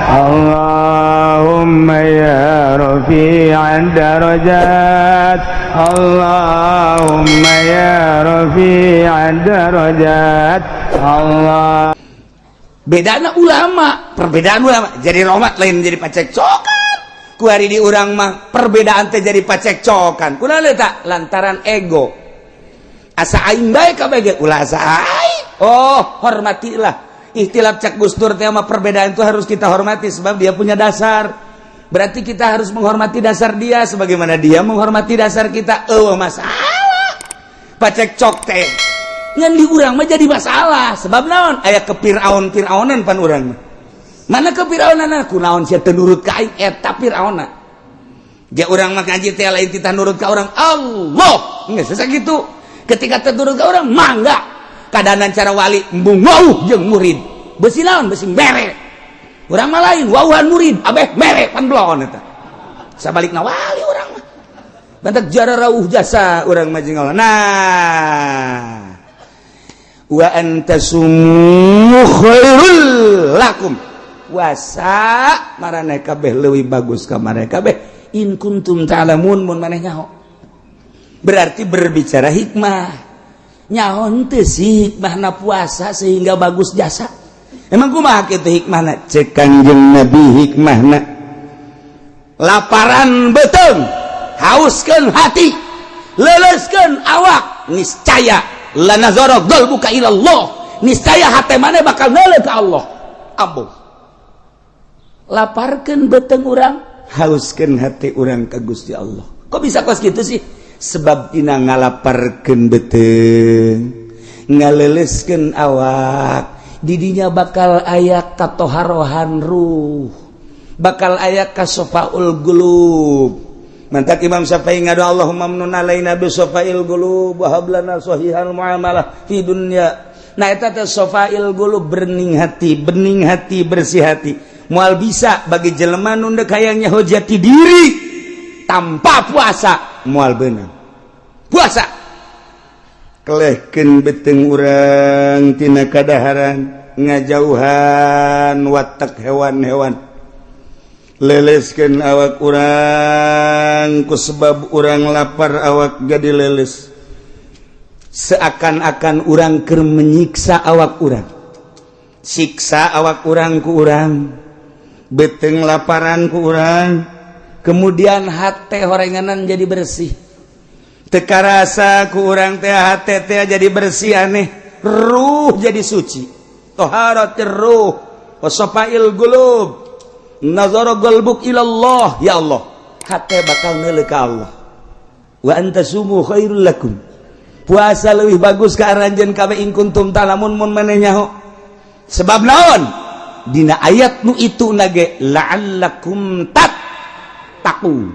Allahumma ya rafi'ad darajat, Allahumma ya rafi'ad darajat. Allah. Bedana ulama, perbedaan ulama jadi rahmat lain jadi pacekcokan. Ku hari di urang mah perbedaan teh jadi pacekcokan. Kunaon eta? Lantaran ego. Asa aing bae ka bege ulah asa aing. Oh, hormatilah. Ikhtilaf cak Gus Dur teh mah perbedaan itu harus kita hormati sebab dia punya dasar. Berarti kita harus menghormati dasar dia sebagaimana dia menghormati dasar kita. Masalah. Pacekcok teh ngan di urang mah jadi masalah sebab naon aya ke Firaun-Firaunan pan urang mah mana ke Firaunan kunaon sia teu nurut ka aing eta Firaunna ge urang mah ngaji teh lain kita nurut ka urang Allah geus sakitu ketika teu nurut ka urang mangga kadanan cara wali embung wauh jeung murid beusi naon beusi mere urang mah lain wauhan murid abeh mere pan blon eta sabalikna wali urang mah bantak jara rawuh jasa urang mah jeung Allah nah wa antasumu khairul lakum puasa maraneh kabeh leuwih bagus ka maraneh kabeh in kuntum ta'lamun mun maneh nyaho berarti berbicara hikmah nyaho teu sih hikmahna puasa sehingga bagus jasa emang kumaha kitu hikmahna cek Kanjeng Nabi hikmahna laparan beuteung hauskeun hati leleskeun awak niscaya la nazara qalbuka ila Allah niscaya hate maneh bakal neuleuh ka Allah ambuh laparkeun beuteung urang hauskeun hati urang ka Gusti Allah kok bisa kos kitu sih sebab dina ngalaparkeun beuteung ngaleuleskeun awak didinya bakal aya katoharohan ruh bakal aya kasofaul qulub. Mantak Imam Syafi'i ngadu Allahumma mnun alaina bi safail qulub wa hablana sahihal muamalah fi dunya. Nah eta teh safail qulub bening hati, bersih hati. Moal bisa bagi jelema nu deuk hayang nyaho jati diri tanpa puasa moal beunang. Puasa kelehkeun beuteung urang tina kadaharan ngajauhan watak hewan-hewan. Leleskeun awak urang ku sebab urang lapar awak jadi leles seakan-akan urang keur menyiksa awak urang siksa awak urang ku urang beuteung laparan ku urang kemudian hate horenganan jadi bersih teu karasa ku urang teh hate teh jadi bersih aneh ruh jadi suci taharat ruh wasafail qulub nazara qalbuk ilallah ya Allah hate bakal neuleuh ka Allah wa antasumu khairul lakum puasa leuwih bagus ka aranjeun kabeh in kuntum ta'lamun mun maneh nyaho sebab naon dina ayat nu itu nage la'allakum tattaqun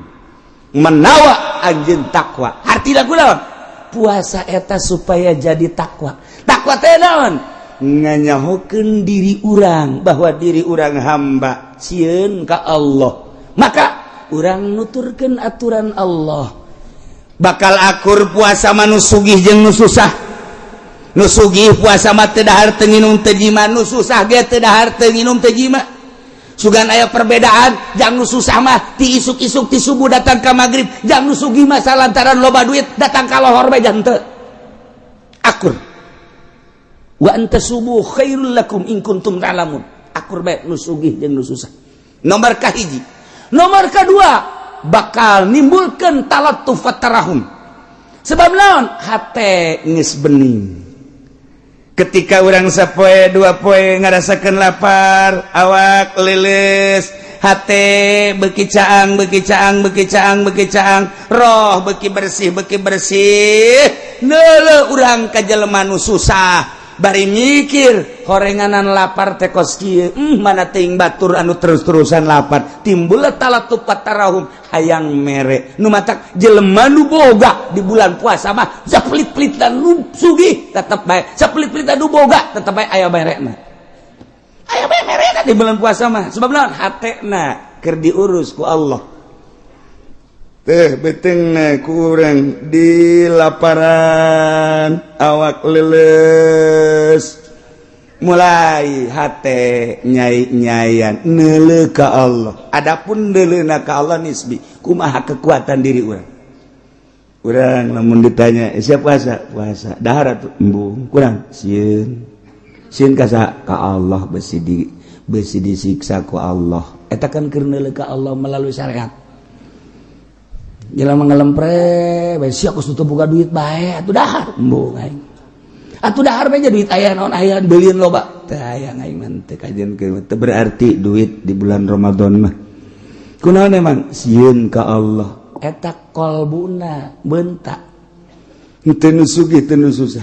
menawa anjeun takwa artina kunaon puasa eta supaya jadi takwa teh naon nganyahokeun diri urang bahwa diri urang hamba sieun ka Allah maka urang nuturkeun aturan Allah bakal akur puasa manu sugih jeung nu susah nu sugih puasa mah teu dahar teu nginum teu jima nu susah ge teu dahar teu nginum teu jima sugan aya perbedaan jang nu susah mah ti isuk-isuk ti subuh datang ka magrib jang nu sugih mah salantaran loba duit datang ka lohor bae jang teu akur wa antasubu khairul lakum in kuntum ta'lamun akur bae nu sugih jeung nu susah nomor kahiji nomor kadua bakal nimbulkeun talattuf tarahum sebab naon hate geus bening ketika urang sapoe dua poe ngarasakeun lapar awak leuleus hate beuki caang roh beuki bersih neuleuh urang ka jelema nu susah bari mikir horenganan lapar teh kos kieu mana teuing batur anu terus-terusan lapar timbul talattuf tarahum hayang mere nu matak jelema nu boga di bulan puasa mah saplit-plit dan nu sugih tetep bae saplit-plit dan nu boga tetep bae aya merena di bulan puasa mah sebab naon hatena keur diurus ku Allah teh beteungna ku urang di laparan awak leles mulai hate nyai-nyayan neuleuh ka Allah. Adapun neuleuhna ka Allah nisbi kumaha kekuatan diri urang. Urang lamun ditanya, siapa puasa? Dahar atuh embung, kurang sieun. Sieun ka Allah besi disiksa ku Allah. Eta kan keur neuleuh ka Allah melalui syariat. Jelema ngalempre, bae sia kus teu boga duit bae atuh dahar embung aing. Atuh dahar bae duit aya naon aya beulieun loba. Teu aya aing mah teu kajenkeun teu berarti duit di bulan Ramadan mah. Kunaon emang sieun ka Allah. Eta kolbuna bentak teu nu sugih teu nu susah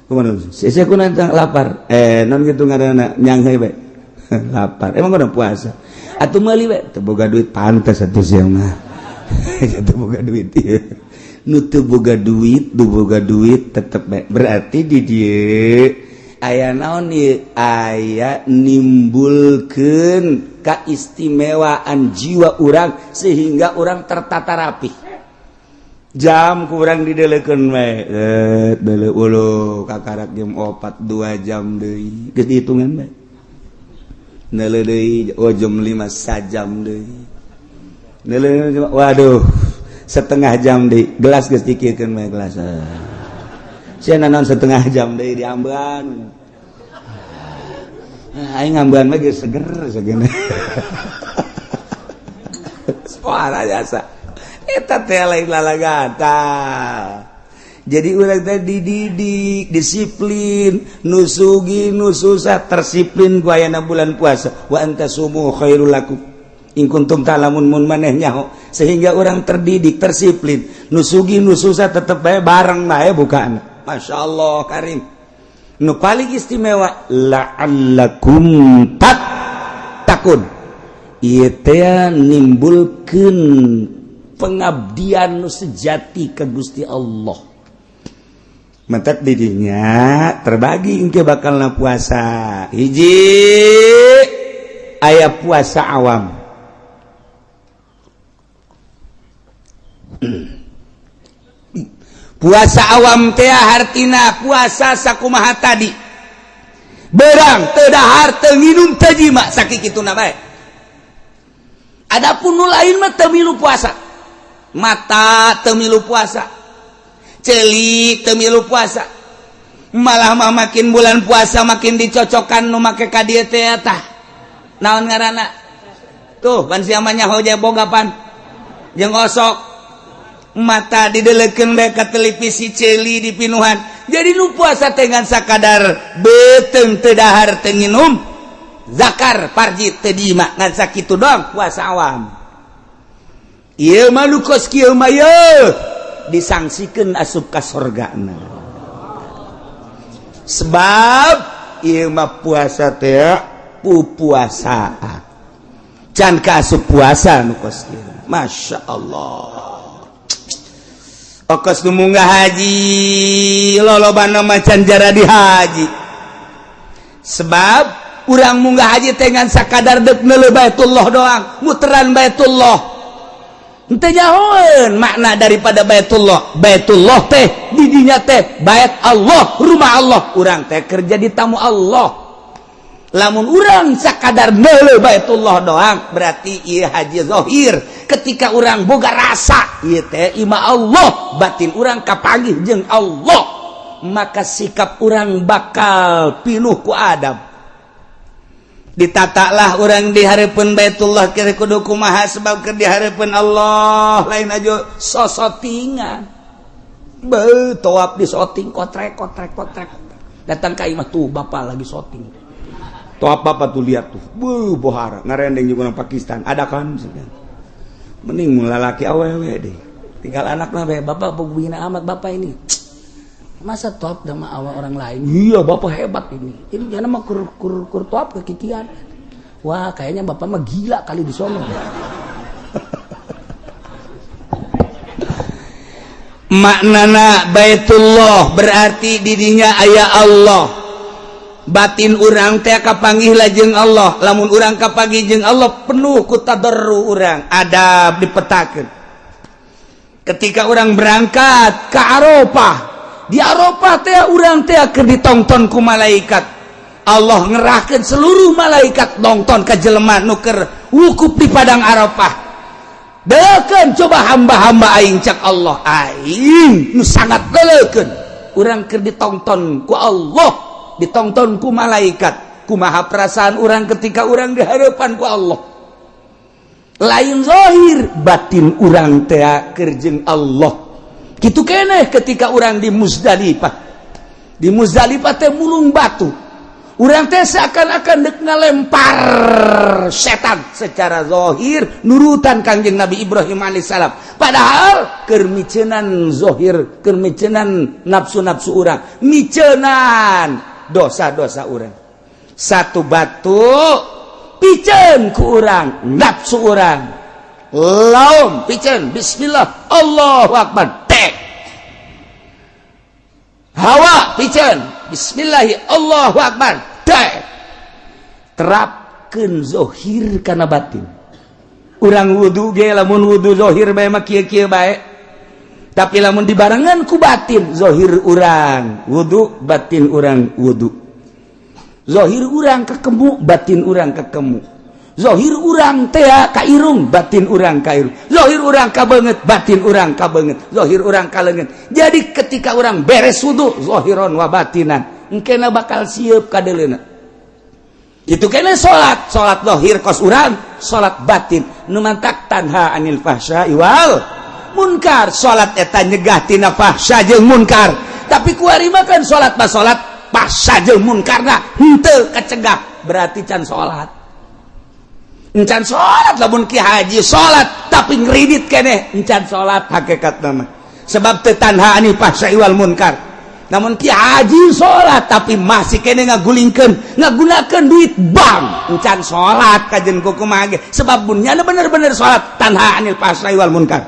kumaha sia kunaon lapar non kitu ngaranna nyang bae lapar emang kunaon puasa atuh meuli bae teu boga duit pantes atuh sia mah teu boga duit nu teu boga duit tetep bae berarti di dieu aya naon ieu aya nimbulkeun keistimewaan jiwa orang sehingga orang tertata rapi. Jam kurang dideleukeun we deuleu uluh kakarak jam 4 2 jam deui geus dihitungan we neuleuh deui jam 5 sajam deui neuleuh waduh setengah jam deui gelas geus dikiekeun we gelas sia naon setengah jam deui diambean aing ngambean mah geus seger sagana. Suara jasa. Eta teh lain lalagata. Jadi urang teh dididik, disiplin, nu sugih, nu susah tersiplin ku ayana bulan puasa. Wa antasumu khairul lakum. In kuntum ta'lamun mun maneh nyaho. Sehingga orang terdidik, tersiplin, nu sugih, nu susah tetep bae bareng bae bukaan. Masyaallah karim. Nu paling istimewa la'allakum tattaqun ieu teh nimbulkeun pengabdian nu sejati ka Gusti Allah. Mentet didinya terbagi engke bakalna puasa. Hiji aya puasa awam. Puasa awam teh hartina puasa sakumaha tadi berang teu dahar teu nginum teu jima sakikituna bae. Adapun nu lain mah teu milu puasa, mata teu milu puasa, celik teu milu puasa, malah mah makin bulan puasa makin dicocokan nu make ka dieu teh tah naon ngaranna tuh ban sia mah nyaho je bogapan jeung osok mata dideleukeun bae ka televisi celi di pinuhan jadi nu puasa teh ngan sakadar beuteung teu dahar teu nginum zakar parji teu diima ngan sakitu doang puasa awam. Ieu mah nu kos kieu mah disangsikeun asup ka surgana sebab ieu mah puasa teh pupuasaan can ka asup puasa nu kos kieu masyaallah. Okos nu munggah haji lolobana macan jara di haji sebab urang munggah haji teh ngan sakadar deuk neuleuh Baitullah doang muteran Baitullah henteu nyahoeun makna daripada Baitullah teh didinya teh bait Allah rumah Allah urang teh kerja di tamu Allah. Lamun urang sakadar neuleuh Baitullah doang berarti ieu haji zahir. Ketika urang boga rasa ieu teh ima Allah batin urang kapanggih jeung Allah maka sikap urang bakal pinuh ku adab. Ditatalah urang di hareupeun Baitullah kira kudu kumaha sebab keur di hareupeun Allah lain aja sosotingan. Beuh tawaf di soting kotrek datang ka imah tuh bapak lagi soting. Tuh apa tuh lihat tuh, bohara, ngarendeng juga orang Pakistan, ada kan? Mending mulai laki awewe deh, tinggal anak lah bapak pembina amat bapak ini, masa top sama awal orang lain? Iya bapak hebat ini jangan mah kur top kekikian, wah kayaknya bapak mah gila kali di sono. Maknana Baitullah berarti didinya aya Allah. Batin urang teh kapanggih lajeng Allah lamun urang kapanggih jeung Allah penuh ku tadarru urang adab dipetakeun ketika urang berangkat ke Arafah di Arafah teh urang teh keur ditonton ku malaikat Allah ngerahkan seluruh malaikat nonton ke jelema nuker wukuf di padang Arafah. Deukeun coba hamba-hamba aing cak Allah aing nu sangat deukeun urang keur ditonton ku Allah, ditonton ku malaikat. Kumaha perasaan urang ketika urang di harapan ku Allah. Lain zahir, batin urang teh keur jeung Allah. Kitu keneh ketika urang di Muzdalifah. Di Muzdalifah teh mulung batu. Urang teh seakan-akan dek ngalempar setan secara zahir nurutan Kangjeng Nabi Ibrahim alaihissalam. Padahal keur miceunnan zahir, keur miceunnan nafsu-nafsu urang, miceunnan dosa-dosa urang. Satu batu piceun ku urang, nafsu urang. Laum piceun bismillah Allahu akbar. Tek. Hawa piceun bismillahi Allahu akbar. Tek. Terapkeun zahir kana batin. Urang wudu ge lamun wudu zahir bae mah kieu-kieu bae. Tapi lamun dibarengan ku batin, zahir urang wudu, batin urang wudu. Zahir urang kekemu, batin urang kekemu. Zahir urang teh ka irung, batin urang ka irung. Zahir urang ka beungeut, batin urang ka beungeut. Zahir urang ka leungeut. Jadi ketika urang beres wudu, zahiron wa batinan, engkena bakal sieup ka deuleuna. Itu kene salat, salat zahir kos urang, salat batin nu mantak tanha anil fahsya'i wal munkar. Salat eta nyegah tina fahsya jeung munkar. Tapi kuari mah kan salat mah salat fahsya jeung munkarna henteu kacegah, berarti can salat. Encan salat lamun ki haji salat tapi ngridit keneh encan salat hakikatna mah. Sebab teu tanha anil fahsya'i wal munkar. Namun ki haji salat tapi masih keneh ngagulingkeun, ngagunakeun duit bank, encan salat kajen kumaha ge. Sebab bunyana bener-bener salat tanha anil fahsya'i wal munkar.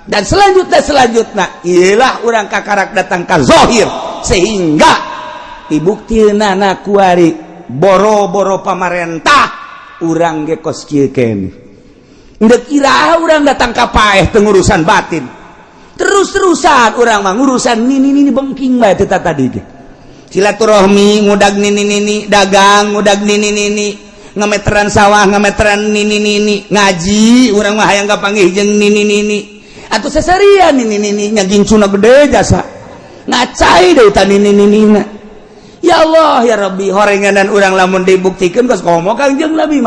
Dan selanjutnya ialah urang kakarak datang ka zahir sehingga dibuktiina na kuari boro-boro pamarentah urang ge kos kieu keneh. Endek iraha urang datang ka paeh teu ngurusan batin. Terus-terusan urang mah ngurusan nini bengking bae teh tadi ge. Silaturahmi ngudag nini dagang ngudag nini ngameteran sawah ngameteran nini ngaji urang mah hayang kapanggih jeung nini atuh sasarian nini nya gincuna gede jasa. Ngacai deui ta nini-ninina. Ya Allah ya Rabbi, horenganan urang lamun dibuktikeun geus komo Kangjeng Nabi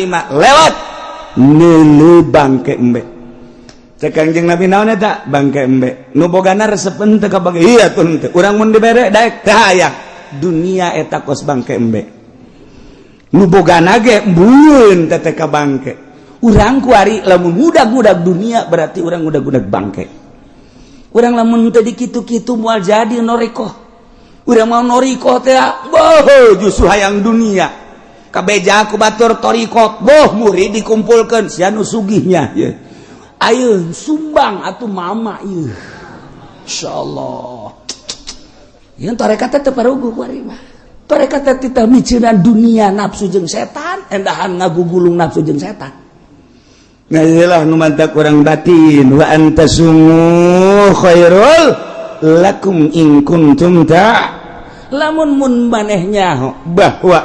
mah lewat neuleuh bangke embe. Cek Kangjeng Nabi naon eta? Bangke embe. Nu bogana resepen teu kabage. Iya tuh teu. Urang mun dibere daek teu hayang. Dunia eta kos bangke embe. Nu bogana ge mbueun teh ka bangke. Urang kuari lamun ngudag-ngudag dunia berarti urang ngudag-ngudag bangke. Urang lamun teu dikitu-kitu moal jadi norikoh. Urang mau norikoh teh boh justru hayang dunia. Kabeja ku batur torikot boh murid dikumpulkeun sia nu sugihnya ye. Ayeuna sumbang atuh mama ieu. Insyaallah. Yen tarekat teh parugu kuari mah. Tarekat teh teh miceunnan dunia nafsu jeung setan, endahan ngagugulung nafsu jeung setan. Ngajilah nu mantak urang batin wa antasumu khairul lakum in kuntum ta lamun mun manehnya bahwa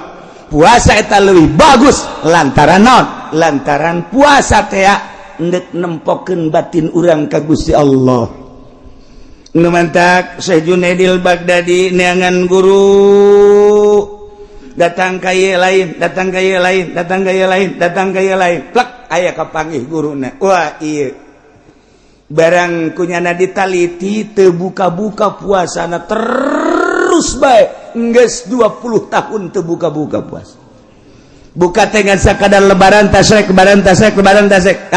puasa eta leuwih bagus lantaran naon? Lantaran puasa teh endek nempokeun batin urang ka Gusti Allah. Nu mantak Syekh Junaidil Baghdadi neangan guru datang ka ieu lain, datang ka ieu lain, datang ka ieu lain, datang ka ieu lain. Plek aya kapanggih guruna. Wah ieu barang kunyana ditaliti teu buka-buka puasana terus bae geus 20 tahun teu buka-buka puasa. Buka teh ngan sakadar lebaran tasrek lebaran tasrek.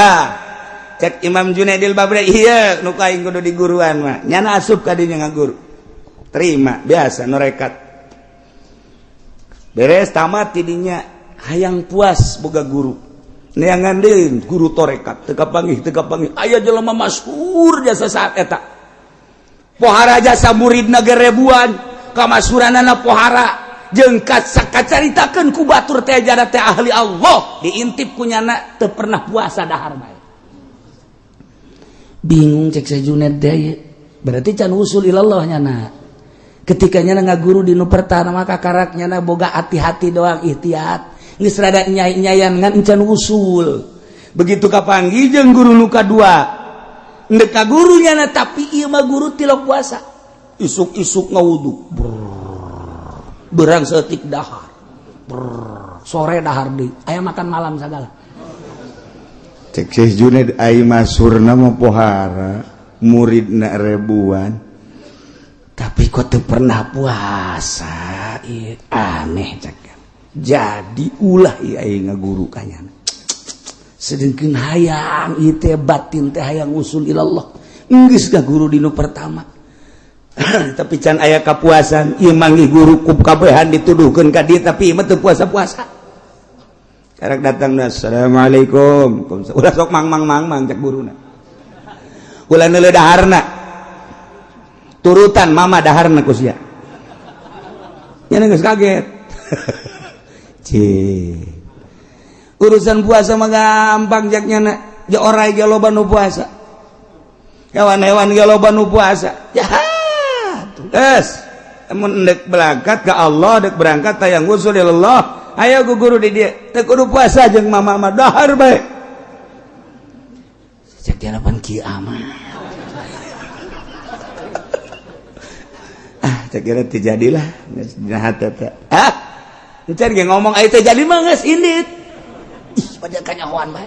Cek Imam Junaidil Baghdadi ieu nu kaing kudu diguruan mah. Nyana asup ka dinya ngaguru. Terima biasa norekat. Beres tamat tidinya hayang puas boga guru. Neangan deui guru torekat teu kapanggih aya jelema masyhur jasa saat eta. Pohara jasa muridna ge ribuan, kamasuranana pohara jeung kacaritakeun ku batur teh jana teh ahli Allah, diintip kunyana teu pernah puasa dahar bae. Bingung cek Syekh Junaid teh berarti can usul ilallah nyana. ketikanya ngaguru di nu pertama maka karaknya boga hati-hati doang ikhtiat geus rada nyai-nyayan ngan encan usul begitu kapanggih jeung guru nu kadua endek ka gurunya na tapi ieu mah guru tilok puasa isuk-isuk ngawudu berang setik dahar sore dahar deui aya makan malam sagala cek Syekh Junaid ai masurna mah pohara muridna ribuan tapi kok teu pernah puasa aneh cek jadi ulah ieu ai ngaguru kanyana sedengkeun hayang ieu teh batin teh hayang usul ilallah geus ngaguru dinu pertama tapi can aya kapuasan ieu manggih guru kub kabehan dituduhkeun ka dieu tapi ieu mah teu puasa-puasa karek datangna assalamualaikum ulah sok mang cek guruna ulah neuleuh daharna turutan mama daharna ku sia nya geus kaget urusan puasa mah gampang jak nyana ja orai ge loba nu puasa hewan-hewan ge loba nu puasa geus mun endek berangkat ka Allah dek berangkat tayang usul ilallah ayo ku guru di dia teu kudu puasa jeung mama mah dahar bae cek harapan kieu aman cek kira teu jadilah geus jahat eta encan ge ngomong aya teu jadi mah geus indit ih pada kanyahoan bae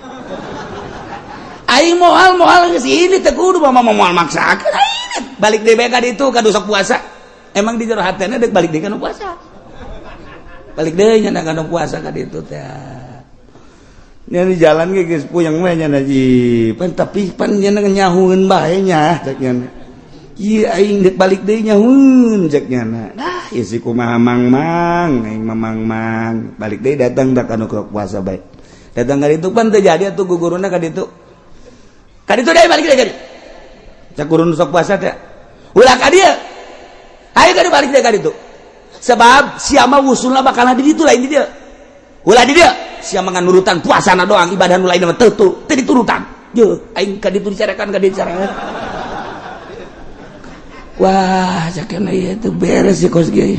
aing moal geus indit teu kudu mama moal maksakeun balik deui bae ka ditu ka dosa puasa emang di jero hatena deuk balik deui ka nu puasa balik deh nyana kana puasa ka ditu teh nya di jalan ge geus puyeng we nya ji pan tapi pan nyana nyahueun bae nya cek nyana ieu aing deuk balik deui nyahueun cek nyana nah ieu si kumaha mang aing mamang balik deui datang da kana puasa bae datang ka ditu pan teu jadi atuh guguruna ka ditu deui balik deui cek gurun sok puasa teh ulah ka dieu ayo ka balik deui ka ditu sebab siapa usulna bakal di ditu lain di dia ulah di dia siapa ngan nurutan puasana doang ibadah nu lain mah teu diturutan je aing ka ditu dicarekan ka ditu dicarekan wah jakena ieu teu beres ya kos ge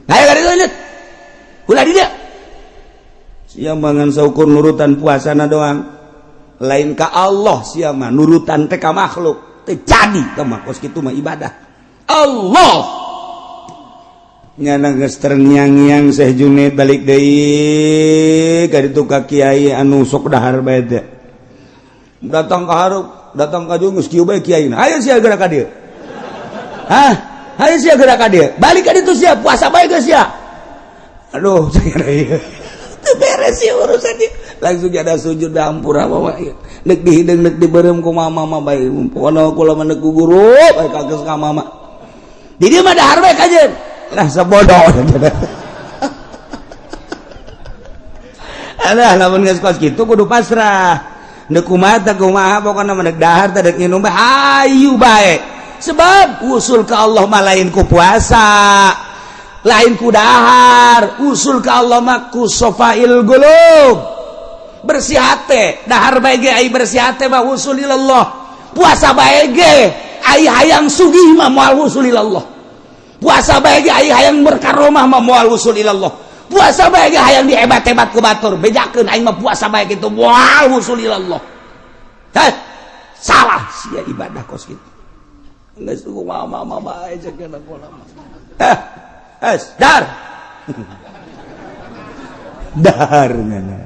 ayo ka ditu lanjut ulah di dia siapa ngan saukur nurutan puasana doang lain ka Allah siapa nurutan teh ka makhluk teu jadi tah mah kos kitu mah ibadah Allah nyana geus ternyang-nyang Syekh Junaid balik deui ka ditu ka kiai anu sok dahar bae teh datang ka hareup datang ka dieu geus kieu bae kiaina ayo sia geura ka dieu ayo sia geura ka dieu balik ka ditu sia puasa bae geus sia aduh cenah ieu teu beres ieu urusan ieu langsung ada sujud da hampura mah deuk dihideung deuk dibeureum ku mama mah bae pokona kula mah deuk ku guru bae kageus ka mama di dieu mah dahar bae kajeun lah sebodoh alah lamun geus kos kitu kudu pasrah deuk kumaha pokona mah deuk dahar teh deuk nginum bae hayu bae sebab usul ka Allah mah lain ku puasa lain ku dahar usul ka Allah mah ku safail qulub bersih hate dahar bae ge ai bersih hate mah usul ilallah puasa bae ge ai hayang sugih mah moal usul ilallah puasa bae ge aya hayang berkaromah mah moal usul ilallah puasa bae ge hayang dihebat-hebat ku batur bejakeun aing mah puasa bae kitu moal usul ilallah salah sia ibadah kos kitu geus ku mama bae cekeuna kula mah dar dahar ngana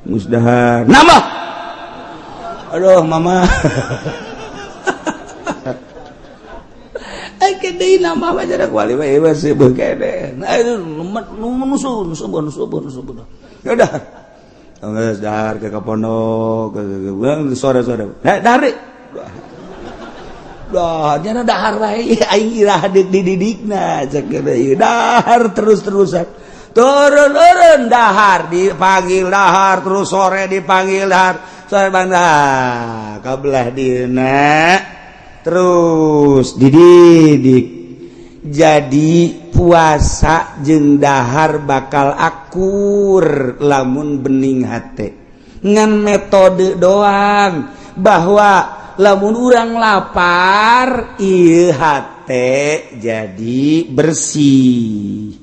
musdahar nama aduh mama kede nama baca dak wali we masih bekede nusun ya udah geus dahar ke pondok sore-sore dahar dah nya dahar wae aing irah dididikna cek ieu dahar terus-terusan turun dahar dipanggil dahar terus sore dipanggil dahar sore bangda kabelah dina terus dididik jadi puasa jeung dahar bakal akur lamun bening hate ngan metode doang bahwa lamun urang lapar ieu hate jadi bersih.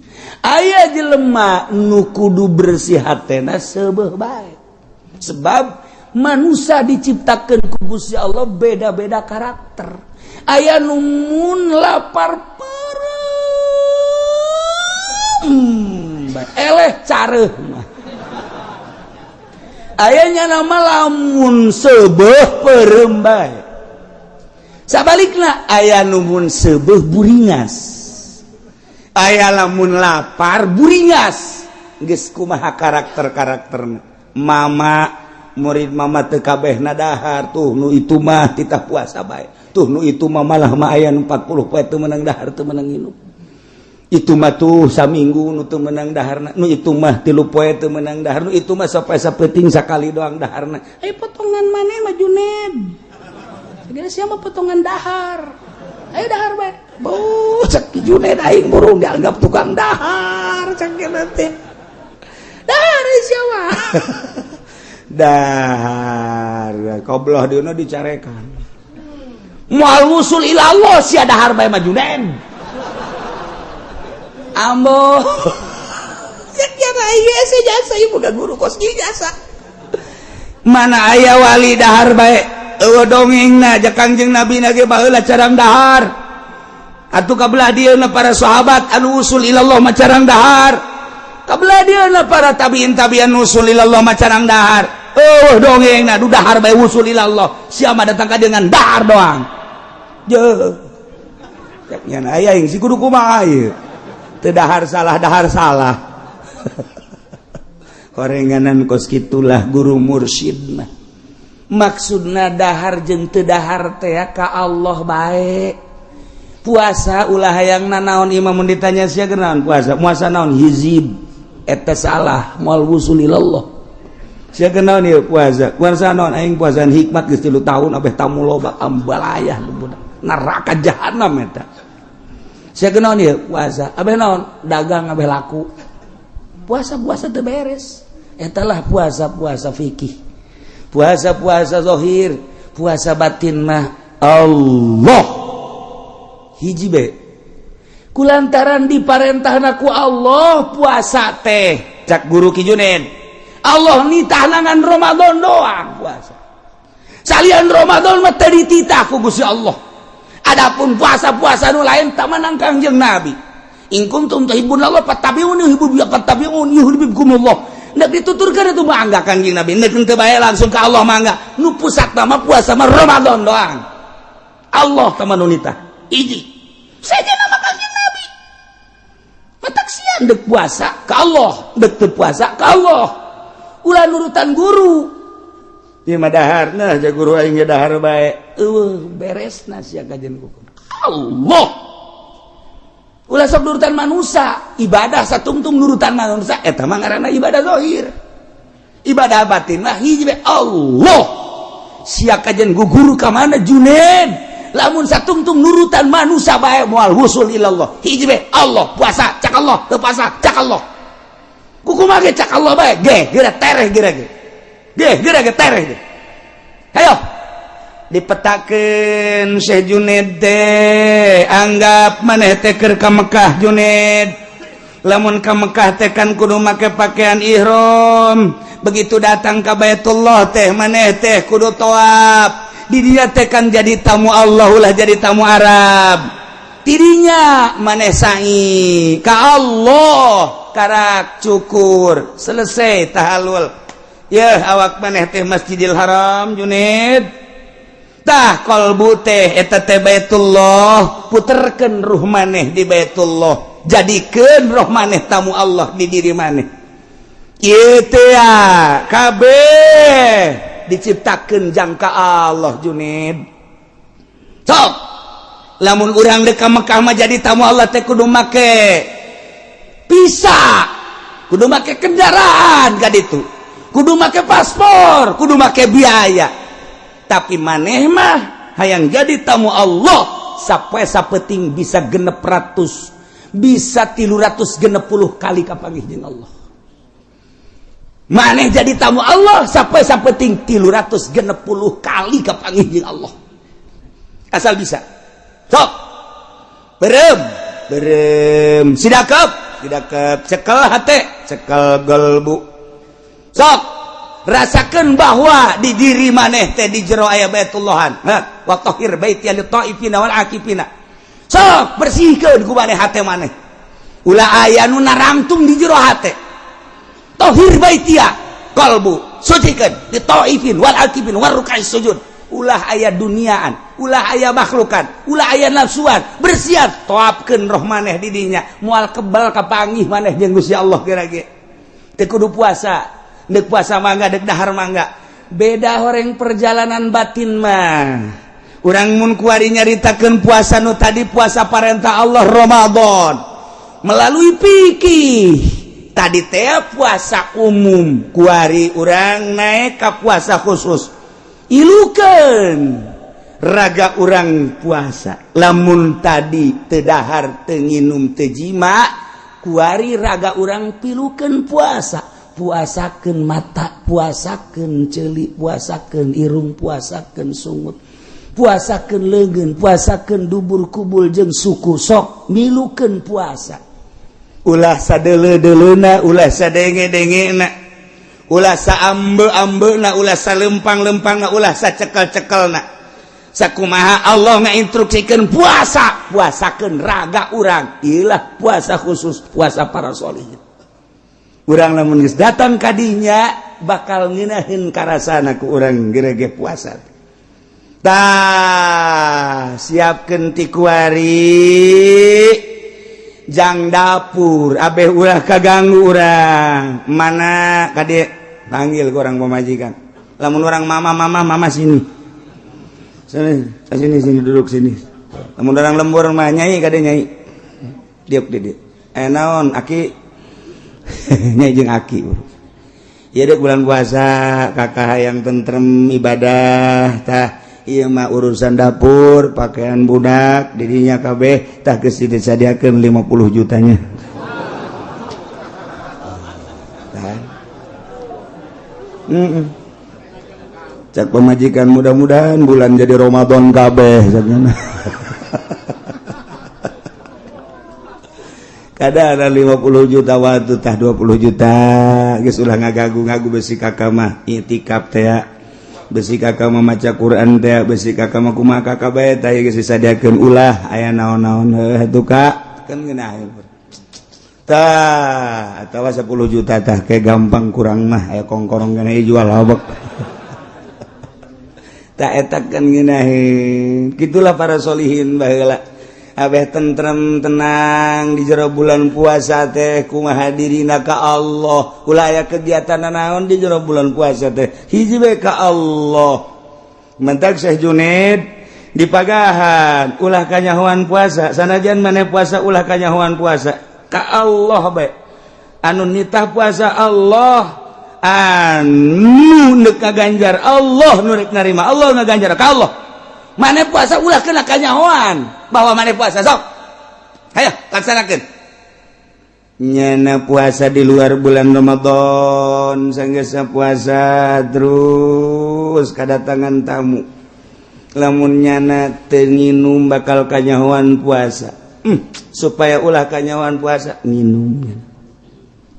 Aya jelema nu kudu bersih hatena seubeuh bae. Sebab manusia diciptakeun ku Gusti Allah beda-beda karakter. Aya nu mun lapar perem eleh careuh mah. Aya nya nama lamun seubeuh perem bae. Sabalikna aya nu mun seubeuh buringas. Aya lamun lapar buringas geus kumaha karakter-karakterna. Mama murid mama teu kabehna dahar tuh nu itu mah titah puasa bae. Tuh nu itu mah malah mah aya nu 40 poe teu meunang dahar teu meunang nginum. Itu mah tuh saminggu nu teu meunang daharna, nu itu mah 3 poe teu meunang dahar, nu itu mah sapoe sapeting sakali doang daharna. Potongan maneh mah Juned. Segala sia mah potongan dahar. Ayo dahar bae. Beuh, cek Juned aing burung dianggap tukang dahar, cek teh. Dahar sia mah. Dahar, kobloh dieuna dicarekan. Moal wusul ila Allah sia dahar bae mah Juned. Ambo. Cek jasa ieu jasa ieu bukan guru kos jasa. Mana aya wali dahar bae? Eueuh dongengna jeung Kangjeng Nabi ge baheula carang dahar. Atuh kabelah dieuna para sahabat anu usul ilallah mah carang dahar. Kabelah dieuna para tabiin usul ilallah mah carang dahar. Eueuh dongengna du dahar bae usul ilallah. Sia mah datang ka dengan dahar doang. Jeuh. Cek nya aya yang si kudu kumaha ieu. Teu dahar salah. Korenganan kos kitulah guru mursyid mah. Maksudna dahar jeung teu dahar teh ka Allah bae. Puasa ulah hayang nanaon imam mun ditanya sia naon puasa. Puasa naon hizib eta salah moal wusul ilallah. Sia naon ieu puasa. Puasa naon aing puasaan hikmat geus 3 tahun abeh tamu loba ambalayah neraka jahanam eta. Sia naon ieu puasa. Abeh naon dagang abeh laku. Puasa-puasa teu beres. Eta lah puasa-puasa fikih. Puasa-puasa zahir, puasa batin mah Allah hiji be. Kulantaran diparentahna ku Allah puasa teh cak guru Ki Juned. Allah nitah nangan Ramadan doang puasa. Salian Ramadan mah teu dititah ku Gusti Allah. Adapun puasa-puasa nu lain tah manang Kangjeng Nabi. In kuntum tuhibbunallah fattabi'uni yuhibbukumullah. Ndak dituturkan itu mah angga Kangjeng Nabi. Ndak teu bae langsung ka Allah mangga. Nu pusat mah puasa mah Ramadan doang. Allah tah nu nitah. Iji. Saja nama Kangjeng Nabi. Matak sia dek puasa ka Allah, dek teu puasa ka Allah. Ulah nurutan guru. Ieu mah daharna ja guru aing ge dahar bae. Beresna sia kajen kuku. Allah. Ulah sok nurutan manusia, ibadah satungtung nurutan manusia, eta mah ngaranna ibadah zahir. Ibadah batin mah hiji bae Allah. Sia kajen guguru ka mana Juned? Lamun satungtung nurutan manusia bae moal wusul ilallah. Hiji bae Allah, puasa cak Allah, teu puasa cak Allah. Kukumaha ge cak Allah bae, ge geura tereh geura ge. Ge geura ge tereh ge. Hayo. Dipetakeun Syekh Juned teh anggap maneh teh keur ka Mekah Juned. Lamun ka Mekah teh kan kudu make pakaian ihram. Begitu datang ka Baitullah teh maneh teh kudu tawaf. Di dieu teh kan jadi tamu Allah ulah jadi tamu Arab. Tidinya maneh sa'i ka Allah karak cukur selesai tahallul. Yeuh awak maneh teh Masjidil Haram Juned. Tah qalbu teh eta teh Baitullah, puterkeun ruh maneh di Baitullah, jadikeun roh maneh tamu Allah di diri maneh. Ieu teh kabeh diciptakeun jangka Allah Juned. Sok lamun urang deuk ka Mekah mah jadi tamu Allah teh kudu make visa, kudu make kendaraan ka ditu, kudu make paspor, kudu make biaya. Tapi maneh mah hayang jadi tamu Allah sapoe sapeting bisa 600 bisa 360 kali kapanggih jeung Allah. Maneh jadi tamu Allah sapoe sapeting 360 kali kapanggih jeung Allah. asal bisa sok berem sidakep cekel hate cekel golbu sok rasakeun bahwa di diri maneh teh di jero aya Baitullahan wa tahhir baiti lil taifina wal akifina sok bersihkeun ku maneh hate maneh ulah aya nu narangtung di jero hate tahhir baitia qalbu sucikeun di taifin wal akifin war ruk'is sujud ulah aya duniaan ulah aya makhlukan ulah aya nafsuan bersihan toapkeun roh maneh di dinya moal kebal kapangih maneh jeung Gusti Allah geura-ge teu kudu puasa deuk puasa mangga deuk dahar mangga beda horeng perjalanan batin mah urang mun kuari nyaritakeun puasa nu tadi puasa parentah Allah Ramadan melalui fikih tadi teh puasa umum kuari urang naik ka puasa khusus ilukeun raga urang puasa lamun tadi teu dahar teu nginum teu jima kuari raga urang pilukeun puasakeun mata puasakeun ceuli puasakeun irung puasakeun sungut puasakeun leungeun puasakeun dubur kubul jeung suku sok milukeun puasa ulah sadeuleu-deuleuna ulah sadenge-dengena ulah saambe-ambena ulah salempang-lempangna ulah sacekel-cekelna sakumaha Allah ngainstruksikeun puasakeun raga urang ilah puasa khusus puasa para sholihin urang lamun geus datang ka dinya bakal ngeunaheun karasana ku urang geurege puasa tah siapkeun ti kuari jang dapur abeh ulah kaganggu urang mana kade panggil ke orang pemajikan lamun orang mama sini sini duduk sini lamun orang lembur mah nyai kade nyai diuk naon aki nyai jeung aki ieu bulan puasa kakak yang tentrem ibadah tah ieu mah urusan dapur pakaian budak dirinya kabeh tah geus disadiakeun 50 jutanya cak pemajikan mudah-mudahan bulan jadi Ramadan kabeh sakjana kada ada 50 juta waktu tah 20 juta geus ulah ngagagu-ngagu besi kakak mah itikaf teh besi kakak mah maca Quran teh besi kakak mah kumaha kakak bae tah geus disadiakeun ulah aya naon-naon heuh Kak kan ngeunaheun tah atawa 10 juta tah kayak gampang kurang mah aya kongkorong kana jual habek tah eta kan ngeunaheun kitulah para sholihin baheula abeh tentrem tenang di jero bulan puasa teh kumaha dirina ka Allah ulah aya kegiatan naon di jero bulan puasa teh hiji bae ka Allah mentak Syekh Junaid di pagahan ulah kanyahoan puasa sanajan maneh puasa ulah kanyahoan puasa ka Allah bae anu nitah puasa Allah anu neuk ngaganjar Allah nu rek narima Allah ngaganjar ka Allah maneh puasa ulah kena kanyahoan bahwa maneh puasa sok hayo laksanakeun nyana puasa di luar bulan Ramadan sanggeus puasa terus kadatangan tamu lamun nyana teu nginum bakal kanyahoan puasa supaya ulah kanyawan puasa nginum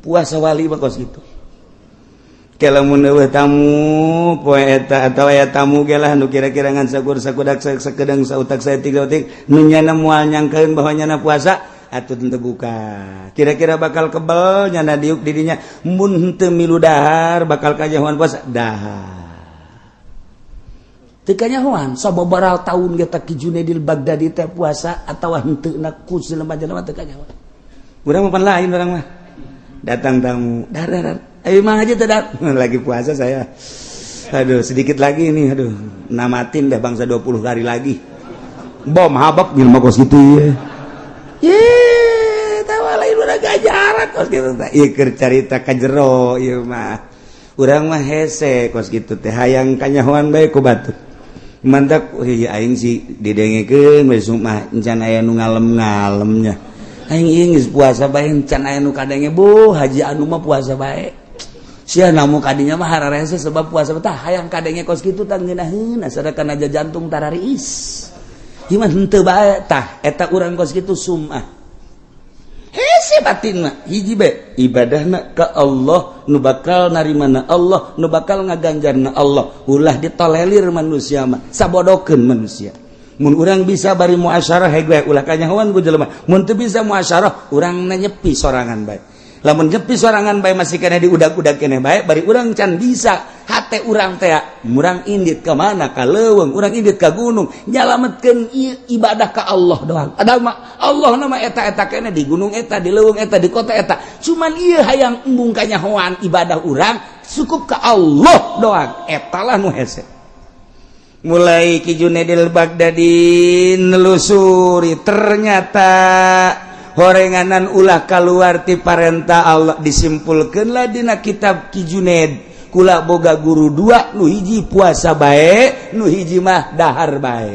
puasa wali bakos gitu kelamun eueuh tamu poe eta atawa aya tamu ge lah nu kira-kira ngan sakudak sakedeng sautak saeutik nu nyana moal nyangkeun bahwa nyana puasa atuh teu buka kira-kira bakal kebel nyana diuk di dinya mun teu milu dahar bakal kanyawan puasa dahar teu kanyahoan sababaraha taun ge Ki Junaidil Baghdadi teh puasa atawa henteu na ku jelema-jelema teu kanyahoan urang mah pan lain urang mah datang tamu dar ayo mah aja teh dar lagi puasa saya aduh sedikit lagi nih aduh namatin dah bangsa 20 hari lagi bom habak bil mah kos kitu ye tawa lain urang gajaran kos kitu teh ieu keur carita ka jero ieu mah urang mah hese kos kitu teh hayang kanyahoan bae ku batur mantak aing sih didengekeun we mah encan aya nu ngalem-ngalemnya aing ieu geus puasa bae encan aya nu kadenge bu haji anu mah puasa bae sia namu kadinya mah hararese sebab puasa tah hayang kadenge kos kitu tah ngeunaheun asada kana jantung tarariis iman henteu bae tah eta urang kos kitu sum'ah hese batin mah hiji bae ibadahna ka Allah nu bakal narimana Allah nu bakal ngaganjarna Allah ulah ditolelir manusia mah sabodokeun manusia mun urang bisa bari muasyarah hege ulah kanyahoan ku jelema mun teu bisa muasyarah urang nyepi sorangan bae lamun nyepi sorangan bae masih kena diudag-udag keneh bae bari urang can bisa hate urang teh urang indit ka mana ka leuweung urang indit ka gunung nyalametkeun ibadah ka Allah doang ada mah Allah nama eta keneh di gunung eta di leuweung eta di kota eta cuman ieu hayang embung kanyahoan ibadah urang cukup ka Allah doang eta lah nu hese mulai Ki Junaidil Baghdadi nelusuri ternyata horenganan ulah keluar ti parentah Allah disimpulkeunlah dina kitab Ki Junaid kula boga guru dua nu hiji puasa bae nu hiji mah dahar bae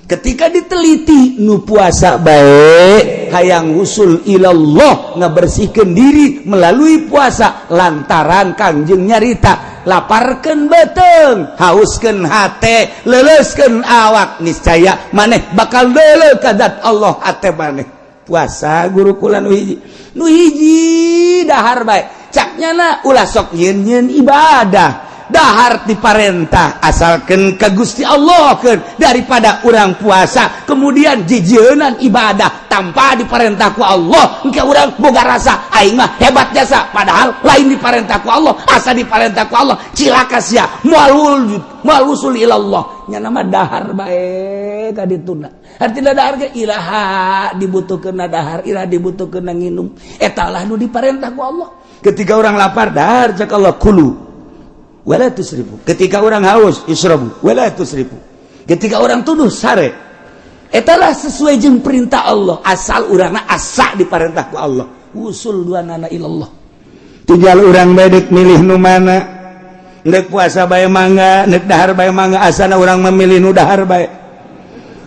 ketika diteliti nu puasa bae hayang usul ilallah ngabersihkeun diri melalui puasa lantaran Kangjeng nyarita laparkeun beuteung hauskeun hate leuleuskeun awak niscaya maneh bakal deuleu ka zat Allah hate maneh puasa guru kula nu hiji dahar bae caknyana ulah sok nyeun ibadah dahar ti parentah asalkeun ka Gusti Allah keun daripada urang puasa kemudian jijeunan ibadah tanpa diparentah ku Allah engke urang boga rasa aing mah hebat jasa padahal lain diparentah ku Allah asa diparentah ku Allah cilaka sia moal usul ilallah nya nama dahar bae ka dituna artina dahar ge ilaha dibutuhkeun dahar ilaha dibutuhkeun nginum eta lah nu diparentah ku Allah ketika orang lapar dahar cak Allah kulu wala tusrifu ketika orang haus israbu wala tusrifu ketika orang tuduh sare etalah sesuai jeung perintah Allah asal urangna asa diparentah ku Allah usul duanana ilallah tinggal urang bedek milih nu mana nek puasa bae mangga nek dahar bae mangga asana urang memilih nu dahar bae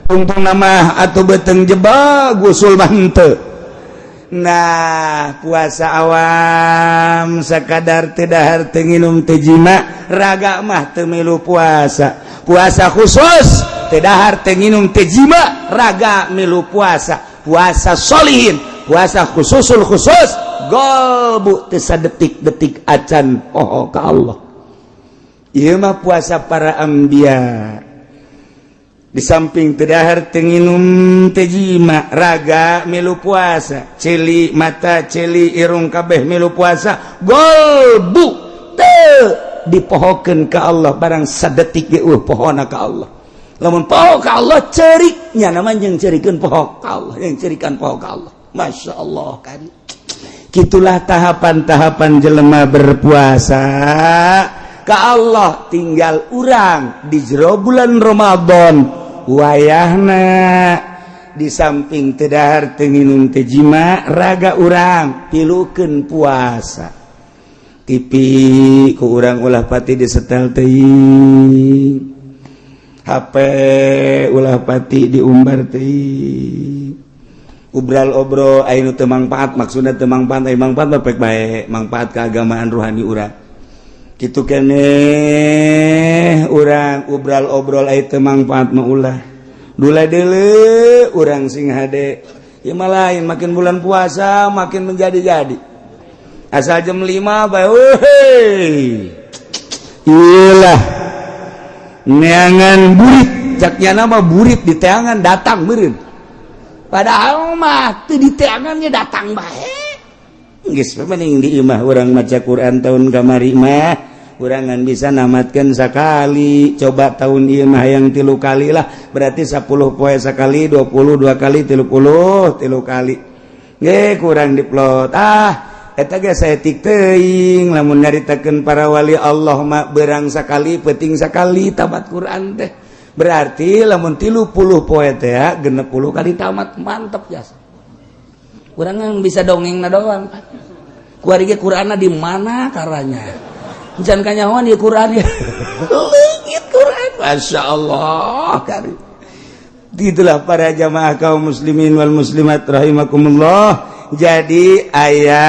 tungtung nama atuh beuteung jebag usul mah henteu nah puasa awam sakadar teu dahar teu nginum teu jima raga mah teu milu puasa puasa khusus teu dahar teu nginum teu jima raga milu puasa puasa solihin puasa khususul khusus golbu teu sadetik-detik acan poho ka Allah ieu mah puasa para anbiya di samping teu dahar teu nginum teu jima raga milu puasa celi mata celi irung kabeh milu puasa golbu teu dipohokeun ka Allah barang sadetik ge pohona ka Allah lamun poho ka Allah ceurik nya nama jeung ceurikeun poho ka Allah yang ceurikan poho ka Allah masyaallah kan kitulah tahapan-tahapan jelema berpuasa ka Allah tinggal urang di jero bulan Ramadan wayahna di samping teu dahar teu nginum teu jima raga urang pilukeun puasa TV ku urang ulah pati disetel teuing HP ulah pati diumbar teuing ubral obrol aya nu teu mangpaat maksudna teu mangpaat aya mangpaat pek bae mangpaat keagamaan rohani urang kitu keneh urang ubral obrol aya teu mangpaat mah ulah dula deuleu urang sing hade ieu mah lain makin bulan puasa makin menjadi-jadi asal jam 5 bae weuh iyalah neangan burit caknya mah burit di teangan datang meureun padahal mah teu di teangannya datang bae geus mending di imah urang maca Quran tahun kamari mah urangan bisa namatkeun sakali coba tahun ieu mah hayang 3 kali lah berarti 10 poe sakali 22 kali 30 kali ge kurang diplot eta ge saeutik teuing lamun nyaritakeun para wali Allah mah beurang sakali peuting sakali tamat Quran teh berarti lamun 30 poe teh 60 kali tamat mantep jasa urang bisa dongengna doang kuari ge Qur'anna di mana karanya jangan kanyahoan ieu Qur'an ya leungit Qur'an masyaallah karim itulah para jamaah kaum muslimin wal muslimat rahimakumullah jadi aya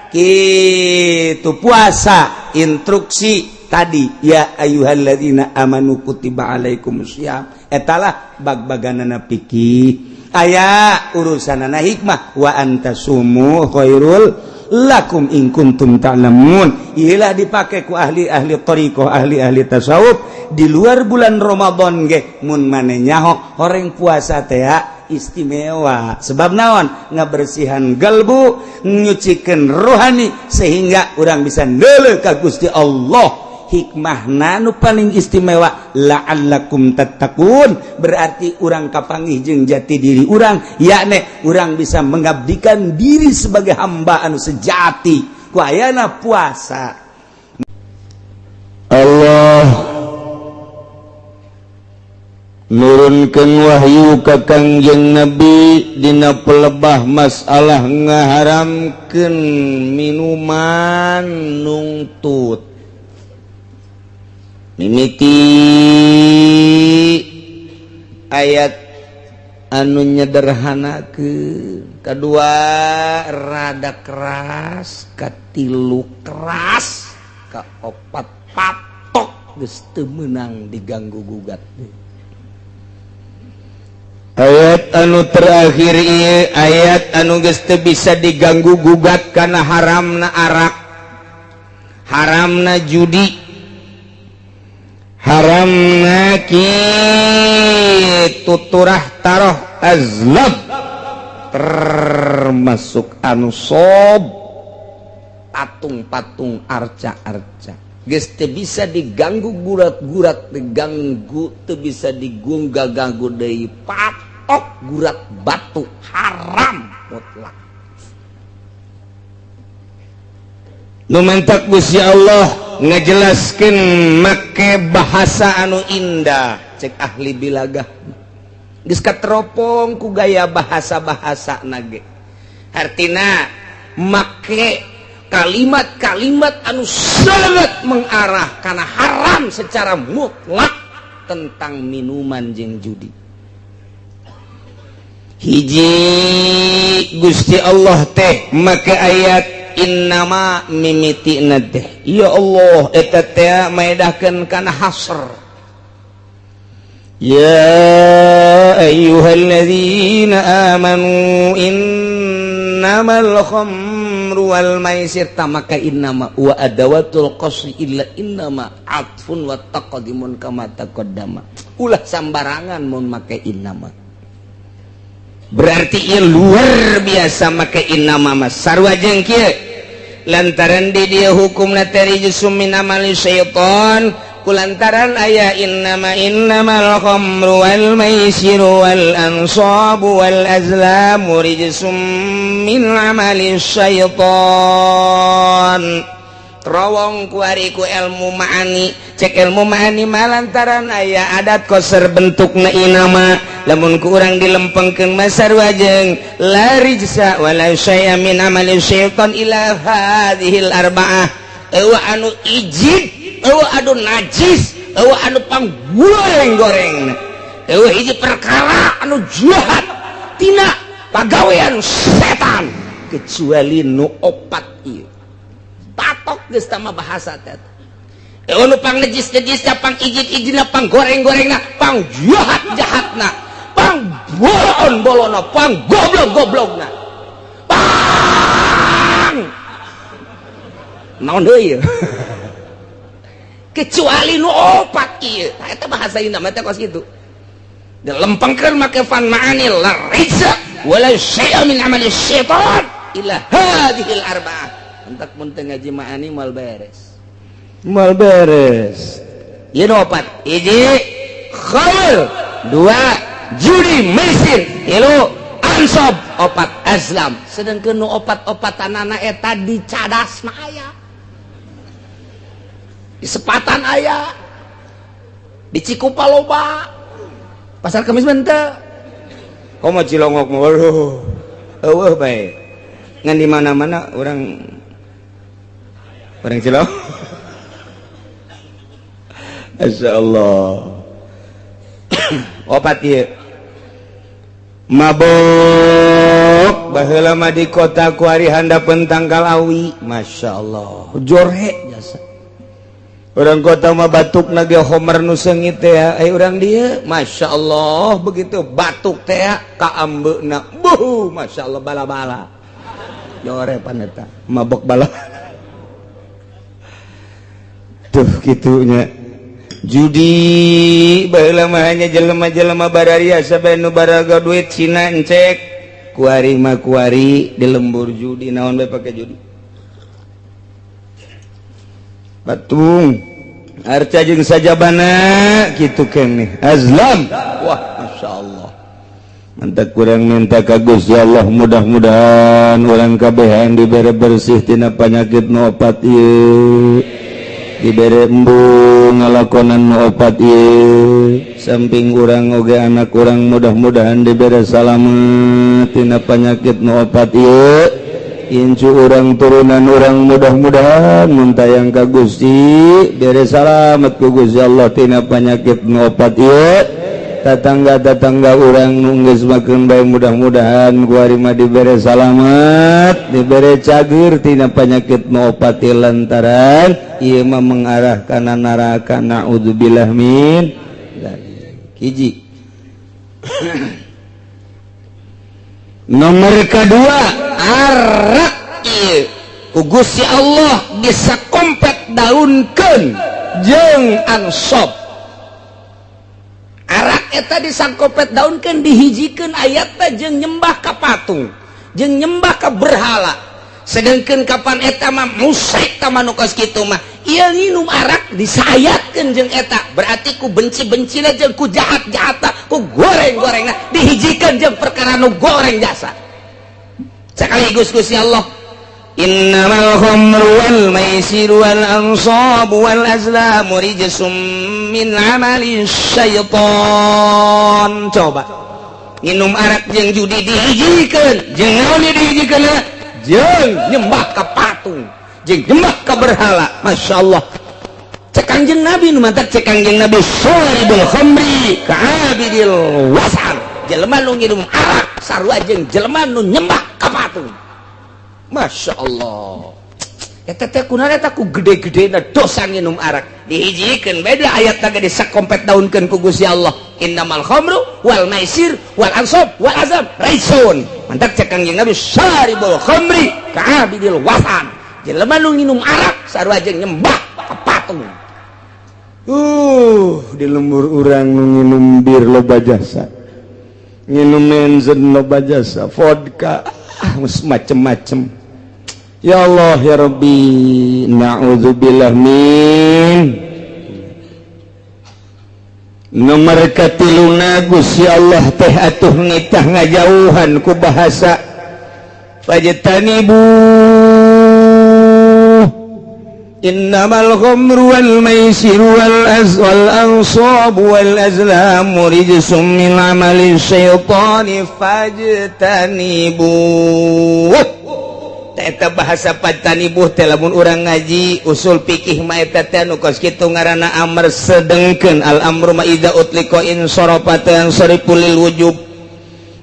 kitu puasa instruksi tadi ya ayyuhalladzina amanu kutiba alaikumusiyam etalah bag-baganana fikih aya urusanana hikmah wa antasumu khairul lakum in kuntum ta'lamun. Iyalah dipakai ku ahli-ahli thariqah, ahli-ahli tasawuf di luar bulan Ramadan ge mun maneh nyaho horeng puasa teh istimewa sebab naon ngabersihan galbu nyucikeun rohani sehingga urang bisa neuleuh ka Gusti Allah. Hikmahna nu paling istimewa la'allakum tattaqun berarti urang kapanggih jeung jati diri urang yakni urang bisa mengabdikan diri sebagai hamba anu sejati ku ayana puasa. Allah nurunkeun wahyu ka Kangjeng Nabi dina pelebah masalah ngaharamkeun minuman nungtut mimiti ayat anu nyederhanakeun kadua rada keras katilu keras kaopat patok geus teu meunang diganggu gugat. Ayat anu terakhir ieu ayat anu geus teu bisa diganggu gugat kana haramna arak, haramna judi, haramna kitu turah taroh azlab termasuk anu sob patung-patung arca-arca geus teu bisa diganggu gurat-gurat diganggu teu bisa diganggu deui patok gurat batu haram mutlak. Numantak Gusti Allah ngajelaskeun make bahasa anu indah cek ahli bilagah geus kateropong ku gaya bahasa-bahasana ge artina make kalimat-kalimat anu sangat mengarah kana haram secara mutlak tentang minuman jeung judi. Hiji Gusti Allah teh make ayat innama mimitina teh ya Allah eta teh maedahkeun kana hasr ya ayyuhalladzina amanu innamal khamru wal maisir tamaka innama wa adawatul qasri illa innama atfun wa taqdimun kama taqaddama ulah sambarangan mun make innama berarti ieu luar biasa make innama mas sarua jeung kieu lantaran di dia hukumna tari jusum min amali syaitan kulantaran aya innamal khamru wal maisiru wal ansabu wal azlamu rijsum min amali syaitan terowong ku ari ku ilmu ma'ani cek ilmu ma'ani malantaran aya adat koser bentukna inama lamun ku urang dilempengkeun masar wajeng la rijsa wala syai'a min amali syaitan ila hadhil arba'ah eueuh anu ijid eueuh anu najis eueuh anu panggoreng-goreng eueuh hiji perkara anu jahat tina pagawean setan kecuali nu opat ieu patok geus tama bahasa teh eueuh nu pang najis-najisna pang ijid-ijidna pang goreng-gorengna pang jahat-jahatna pang bolon-bolonna pang goblok-goblokna pang naon deui kecuali nu opat ieu eta bahasa indah mah teh kos kitu dilempengkeun make fan ma'ani la rijsa wala syai'a min amali syaitan ila hadhil arba'ah entak mun teu ngaji ma'ani mal beres ieu nu opat hiji khamr dua judi mesin tilu ansab opat azlam sedangkeun nu opat-opatanana eta di cadasna aya di sepatan aya di Cikupa loba pasar Kemis menteu komo Cilongok mah eueuh bae ngan di mana-mana orang Cilongok Masyaallah opat ieu mabok baheula mah di kota ku ari handapeun tangkal awi masyaallah jorhe jasa orang kota mah batuk na ge Homer nu seungit teh urang dia Masya Allah begitu batuk teh ka ambeuna Masya Allah bala-bala nyore paneta mabok bala tuh kitunya judi baheula mah hanya jelema-jelema bararia sabaya nu baraga duit Cina encek kuari mah kuari di lembur judi naon bae pake judi batung arca jeung sajabana kitu keneh azlam wah Masya Allah mantap kurang minta ka Gusti Allah mudah-mudahan urang kabehan dibere bersih tina panyakit nu opat ieu dibere embung ngalakonan nu opat ieu samping urang oge anak urang mudah-mudahan dibere salamet tina panyakit nu opat ieu incu urang turunan urang mudah-mudahan muntayang ka Gusti bere salamet ku Gusti Allah tina panyakit nu opat ieu tatangga-tatangga urang nu geus makeun bae mudah-mudahan kuari mah dibere salamet dibere cager tina panyakit nu opat ieu lantaran ieu mah mengarah kana neraka naudzubillah min hiji nomor kedua arak ieu ku Gusti Allah bisa kompet daunkeun jeung ansop arak eta disangkopet daunkeun dihijikeun ayatna jeung nyembah ka patung jeung nyembah ka berhala sedengkeun kapan eta mah musyrik ka manu kos kitu mah ieu nginum arak disayatkeun jeung eta berarti ku benci-bencina jeung ku jahat-jahatna ku goreng-gorengna dihijikeun jeung perkara nu goreng jasa sekaligus Gusti Allah innamal khamru wal maisiru wal ansabu wal azlamu rijsum min amali syaitan coba minum arak jeung judi dihijikeun jeung naon dihijikeun jeung nyembah ka patung jeung nyembah ka berhala Masya Allah cek Kangjeng Nabi nu mantap cek Kangjeng Nabi syaribul khamri ka'abidil wasan jelema nu nginum arak sarua jeung jelema nu nyembah ka patung Masya Allah eta teh kunaon eta ku gede-gedena dosa nginum arak dihijikeun beda ayatna ge disakompet daunkeun ku Gusti Allah innamal khamru wal maisir wal ansab wal azam raisun mantap cek Kangjeng Nabi syaribul khamri ka'abidil wasan jelema nu nginum arak sarua jeung nyembah ka patung di lembur urang nu nginum bir loba jasa nginum benzen loba jasa vodka macem-macem ya Allah ya Rabbi na'udzubillah min nomor katiluna Gusti Allah teh atuh ngitah ngajauhan ku bahasa fajtanibu innamal khamru wal maisiru wal ansabu wal azlamu rijsum min amali syaitani fajtanibu eta bahasa pajtanibuh teh lamun urang ngaji usul fikih mah eta teh nu kos kitu ngaranna amr sedengkeun al amru ma idza utliqa in sarafatan sariful wujub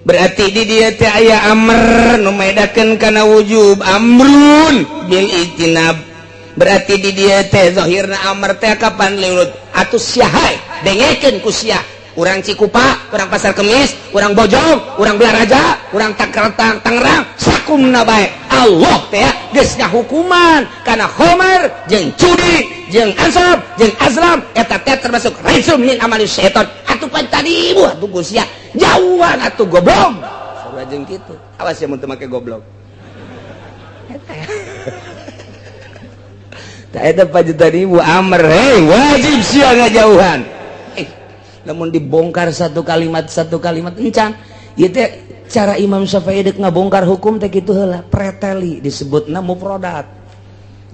berarti di dieu teh aya amr nu maedakeun kana wujub amrun bil ijtinab berarti di dieu teh zahirna amr teh kapan liurut atuh siahai dengekeun ku sia urang Cikupa urang Pasar Kemis urang Bojong urang Belaraja urang Tangerang sakumna bae Allah teh geus ngahukuman kana khamar jeung judi jeung ansab jeung azlam eta teh termasuk raisun min amali syaitan atuh pantadibu atuh Gusti jauhan atuh goblok sarua jeung kitu awas ya mun teu make goblok eta eta pajtanibu amr wajib sia ngajauhan namun dibongkar satu kalimat encan ieu teh cara Imam Syafi'i dek ngabongkar hukum teh kitu heula preteli disebutna mufradat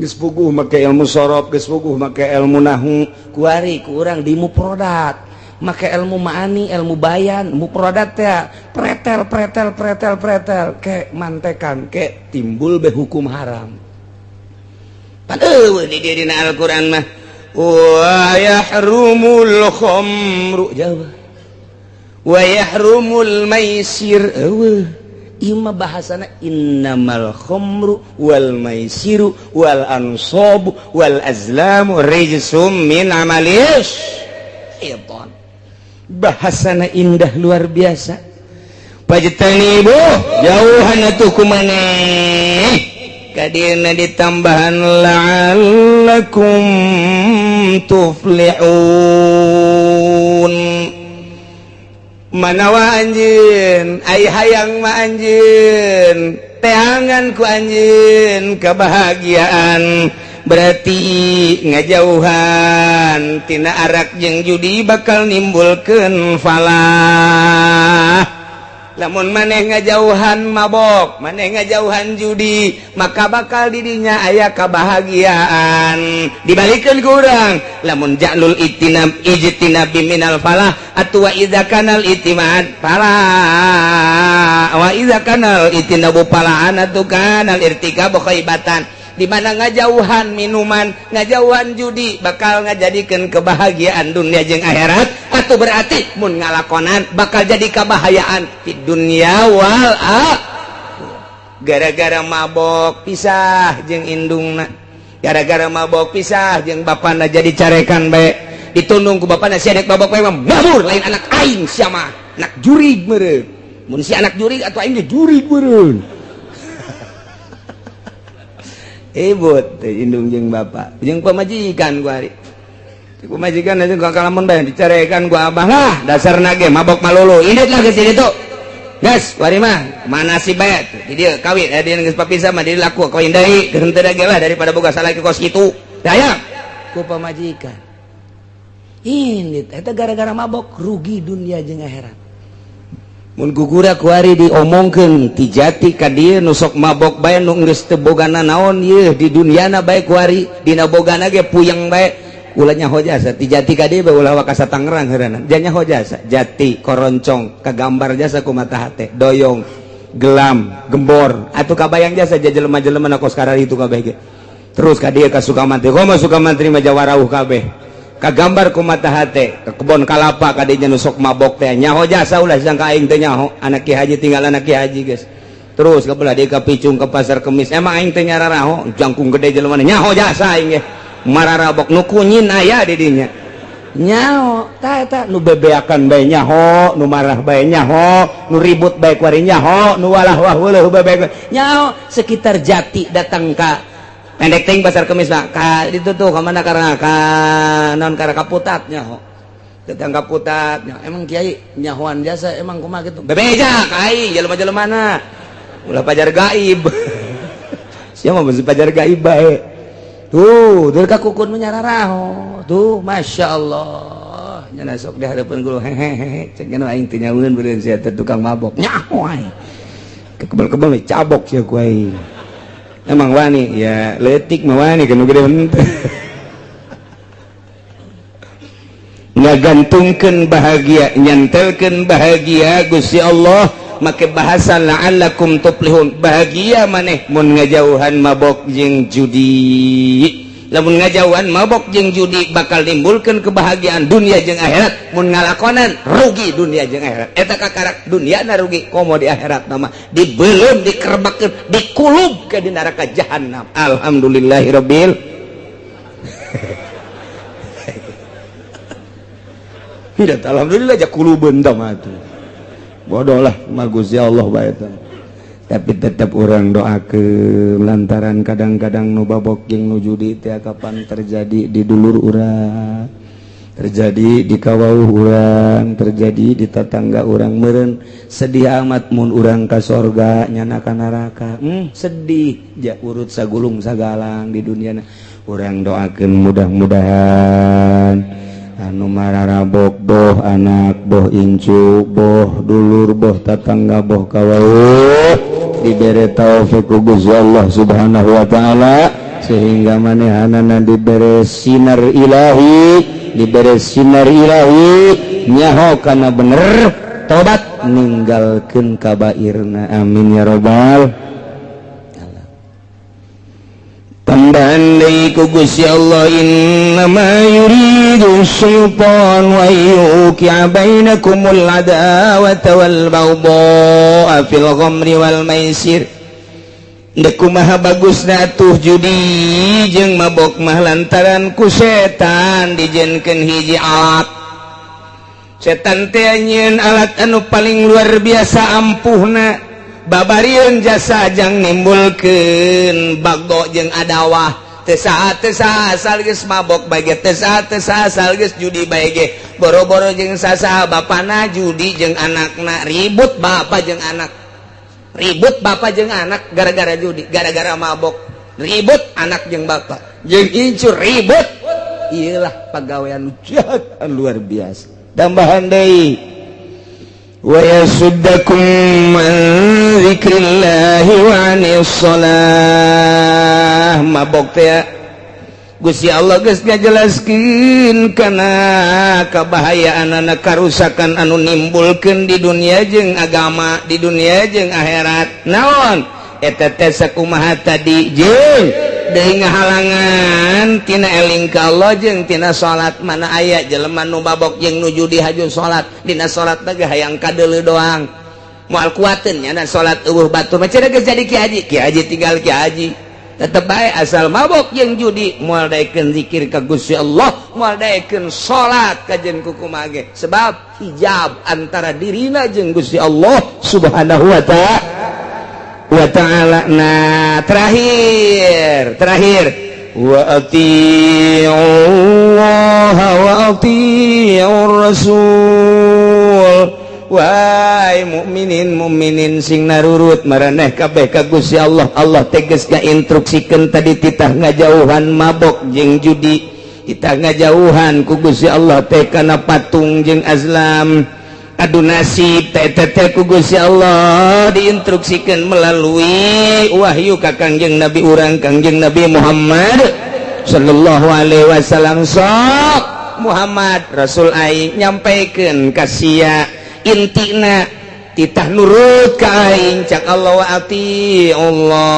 geus puguh make ilmu sorof geus puguh make ilmu nahwu kuari ku urang di mufradat make ilmu maani ilmu bayan mufradat teh pretel ke mantekan ke timbul be hukum haram pan eueuh di dina Al-Qur'an mah wa yahrumul khamru jawab wa yahrumul maisir Ima bahasana innamal khamru wal maisiru wal ansabu wal azlamu rijsum min amalis syaitan. Bahasana indah luar biasa. Pajtanibu jauhan atuh kumaneh kadina ditambahan la'allakum tuflihun. Manawa anjeun ai hayang ma anjeun teangan ku anjeun kebahagiaan berarti ngajauhan tina arak jeung judi bakal nimbulkeun falah. Lamun maneh ngajauhan mabok, maneh ngajauhan judi, maka bakal didinya aya kebahagiaan. Dibalikeun ku urang, lamun ja'lul ijtinab minal falah atu wa idza kanal itimad falah wa idza kanal itinabu falahan atu kanal irtikabu khaibatan. Di mana ngajauhan minuman, ngajauhan judi bakal ngajadikeun kebahagiaan dunia jeung akhirat. Atuh berarti mun ngalakonan bakal jadi kabahayaan di dunia wal gara-gara mabok pisah jeung indungna, gara-gara mabok pisah jeung bapana jadi carekan bae, ditundung ku bapana si anak mabok bae mabur lain anak aing sia mah anak jurig meureun. Mun si anak jurig atuh aing ge jurig meureun. Ibut indung jeung bapak jeung pamajikan ku ari pamajikan aja ku kalamun bae dicarekan ku abah lah dasarna ge mabok malulu indit lah geus ditu gas ku ari mah mana si bae di dieu kawin di geus papisah mah di laku kawin deui geus teu ge lah daripada boga salaki kos kitu daya ku pamajikan indit eta gara-gara mabok rugi dunia jeung akhirat. Mun gugura kuari diomongkeun ti jati ka dieu nu sok mabok bae nu geus teu bogana naon ieu di duniana bae kuari dina bogana ge puyeng bae ulah nyaho jasa ti jati ka dieu bae ulah wakasa Tangerang heureunan jan nyaho jasa jati koroncong kagambar jasa ku mata hate doyong gelam gembor atuh kabayang jasa jelema-jelema na kos karari itu kabeh ge terus ka dieu ka Sukamantri komo Sukamantri mah jawarauh kabeh kagambar ku mata hate ke kebon kalapa kadinya nusok mabok teh nyaho jasa ulah sangka aing teh nyaho anak Ki Haji tinggal anak Ki Haji guys terus kabelah dia ka Picung ke Pasar Kemis emang aing teh nyararaho jangkung gede jelema nyaho jasa aing ge mararabok nu kunyin aya di dinya nyaho tah eta nu bebeakan bae nyaho nu marah bae nyaho nu ribut bae kuari nyaho nu walah wah weuleuh bae nyaho sekitar jati datang ka pendek ting Pasar Kemis lah ka itu tuh kemana karena ka non karena kaputatnya ho datang kaputatnya emang kiai nyahoan jasa emang kumaha gitu bebeja kai jelema-jelema na ulah pajar gaib siapa mah pajar gaib bae tuh dari kakukun menyararaho tuh masya Allah nyana sok di hadapan guru hehehe cek anu aing teu nyaweun beureun sia teh tukang mabok nyaho aing kebel-kebel cabok sia ku aing. Emang wani ya letik mah wani kan gede henteu ngagantungkeun bahagia nyantelkeun bahagia Gusti Allah make bahasa la'allakum tuflihun bahagia maneh mun ngajauhan mabok jeung judi. Lamun ngajauhan mabok jeung judi bakal nimbulkeun kebahagiaan dunia jeung akhirat. Mun ngalakonan rugi dunia jeung akhirat. Eta kakarak dunyana rugi komo di akhirat nama dibeulem dikerebakeun dikulub ke di neraka jahanam. Alhamdulillahirabbil Tidak alhamdulillah aja kulubeun tah mah atuh. Bodoh lah magus ya Allah bae tah. Tapi tetap orang doakeun lantaran kadang-kadang nu babok jeung nu judi teh kapan terjadi di dulur urang, terjadi di kawauh urang, terjadi di tetangga urang meureun sedih amat mun urang ka sorga nyana ka neraka. Sedih ja urut sagulung sagalang di duniana. Urang doakeun mudah-mudahan anu mararabok boh anak boh incu boh dulur boh tetangga boh kawauh diberi taufik ku Gusti Allah Subhanahu wa taala sehingga manehanana diberi sinar ilahi nyaho kana bener tobat ninggalkeun kabairna amin ya rabbal alamin. tambahan deui ku Gusti Allah innama yuridu syaitan wa yuqi'a bainakumul adawata wal baghdha fil ghamri wal maisir. Dek kumaha bagusna atuh judi jeung mabok mah lantaran ku setan dijieunkeun hiji alat. Setan teh nyieun alat anu paling luar biasa ampuhna babarieun jasa jang nimbulkeun bagdo jeung adawah. Teu saha asal geus mabok bae ge, teu saha asal geus judi bae ge. Boro-boro jeung sasaha bapana judi jeung anakna, ribut bapa jeung anak. Ribut bapak jeung anak gara-gara judi, gara-gara mabok. Ribut anak jeung bapak jeung incur ribut. Iyalah pagawean jahat luar biasa. Tambahan deui wa yasuddakum an dzikrillahi wa 'anis shalah. Mabok teh Gusti Allah geus ngajelaskeun kana kabahayaanana karusakan anu nimbulkeun di dunia jeung agama, di dunia jeung akhirat. Naon? Eta teh sakumaha tadi jeung deui ngahalangan tina eling ka Allah jeung tina salat. Mana aya jelema nu mabok jeung nuju di haju salat, dina salat teh hayang kadeuleu doang. Moal kuateun nya na salat eueuh batur mah cenah geus jadi Ki Haji tinggal Ki Haji. Tetep bae asal mabok jeung judi moal daekeun zikir ka Gusti Allah, moal daekeun salat ka jeung kukumaha ge. Sebab hijab antara dirina jeung Gusti Allah Subhanahu wa ta'ala. Nah, terakhir wa ati'ullah wa ati'ur rasul. Wahai mukminin sing narurut maraneh kabeh ka Gusti Allah. Allah tegas ngainstruksikeun tadi titah ngajauhan mabok jeung judi, titah ngajauhan ku Gusti Allah teh kana patung jeung azlam. Adu nasib teh ku Gusti Allah diinstruksikeun melalui wahyu ka Kangjeng Nabi urang Kangjeng Nabi Muhammad sallallahu alaihi wasallam. Sok Muhammad Rasul aing nyampaikeun ka sia intina titah nurut ka aing cak Allah wa ati'ullah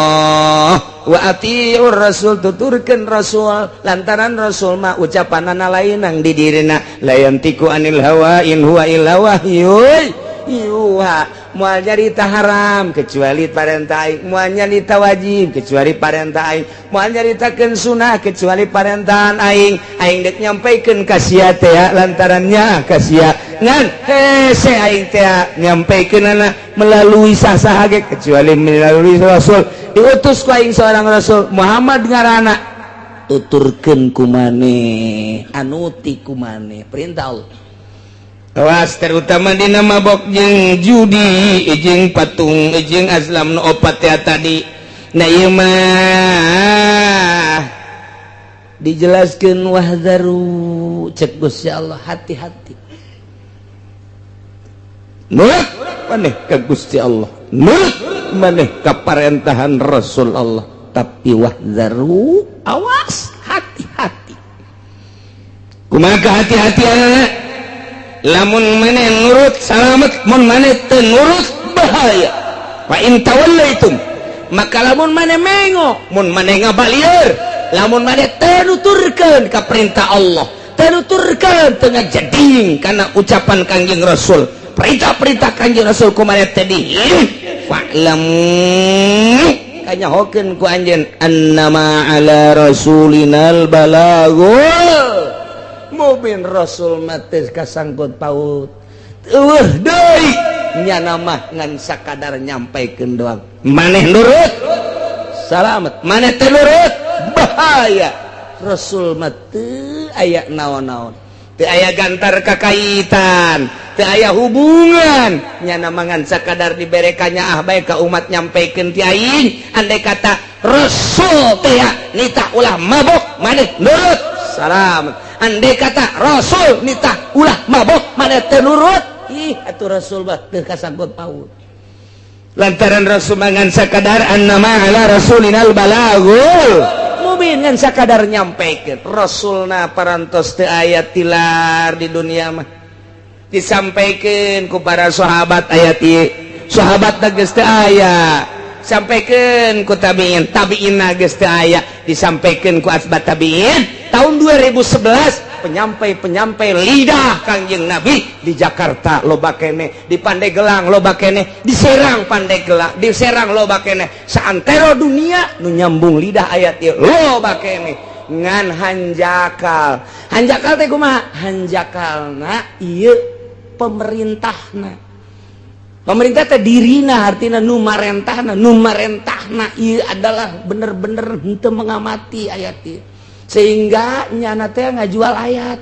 wa ati'ur rasul, tuturkeun rasul lantaran rasul mah ucapanana lainang di dirina la yantiku anil hawa in huwa illa wahyun yuha. Moal nyarita haram kecuali parentah aing, moal nyarita wajib kecuali parentah aing, moal nyaritakeun sunah kecuali parentahan aing. Aing dek nyampaikeun ka sia teh lantarannya ka sia ngan hese aing teh nyampaikeunana melalui sasaha ge kecuali melalui rasul. Diutus ku aing seorang rasul Muhammad ngaranna, tuturkeun ku maneh anuti ku maneh perintah Allah. Awas terutama dina mabok jeung judi jeung patung jeung azlam nu opat teh tadi. Na ieu mah dijelaskeun wahdaru cek Gusti Allah, hati-hati. Nurut maneh ka Gusti Allah, nurut maneh ka parentahan Rasul Allah, tapi wahdaru awas hati-hati. Kumaha hati-hatiana? Lamun maneh nurut salamet, mun maneh teu nurut bahaya. Fa in tawallaitum, maka lamun maneh mengo, mun maneh ngabalieur, lamun maneh teu nuturkeun ka perintah Allah, teu nuturkeun teu ngajading kana ucapan Kangjeng Rasul, perintah-perintah Kangjeng Rasul ku maneh teh dihirup. Fa'lam kanyahokeun ku anjeun annama ala rasulinal balagul. Mubin Rasul mati kasangkut paut eueuh deui nyana mah ngan sakadar nyampaikeun doang. Maneh nurut salamet, maneh teu nurut bahaya. Rasul mah teu aya naon-naon, teu aya gantar kakaitan, teu aya hubungan. Nyana mah ngan sakadar diberekannya bae ka umat nyampaikeun ti aing. Andai kata Rasul teh nitah ulah mabok maneh nurut salamet. Andai kata Rasul nitah ulah mabok maneh teu nurut, ih atuh Rasul mah teu kasangkut paut. Lantaran Rasul mangan sakadar annama ala rasulinal balagul mubin, ngan sakadar nyampaikeun. Rasulna parantos teu aya tilar di dunia mah, disampaikeun ku para sahabat ayat ieu. Sahabat geus teu aya, sampaikan ku tabiin geus teu aya disampaikan ku asbat tabiin tahun 2011 penyampai lidah Kangjeng Nabi di Jakarta loba keneh, di Pandeglang loba keneh, di Serang Pandeglang, di Serang loba keneh, saantero dunia nu nyambung lidah ayat ieu loba keneh. Ngan hanjakal teh kumaha? Hanjakalna ieu pemerintah teh dirina artina nu marentahna ieu adalah bener-bener henteu mengamati ayat ieu sehingga nyana teh ngajual ayat.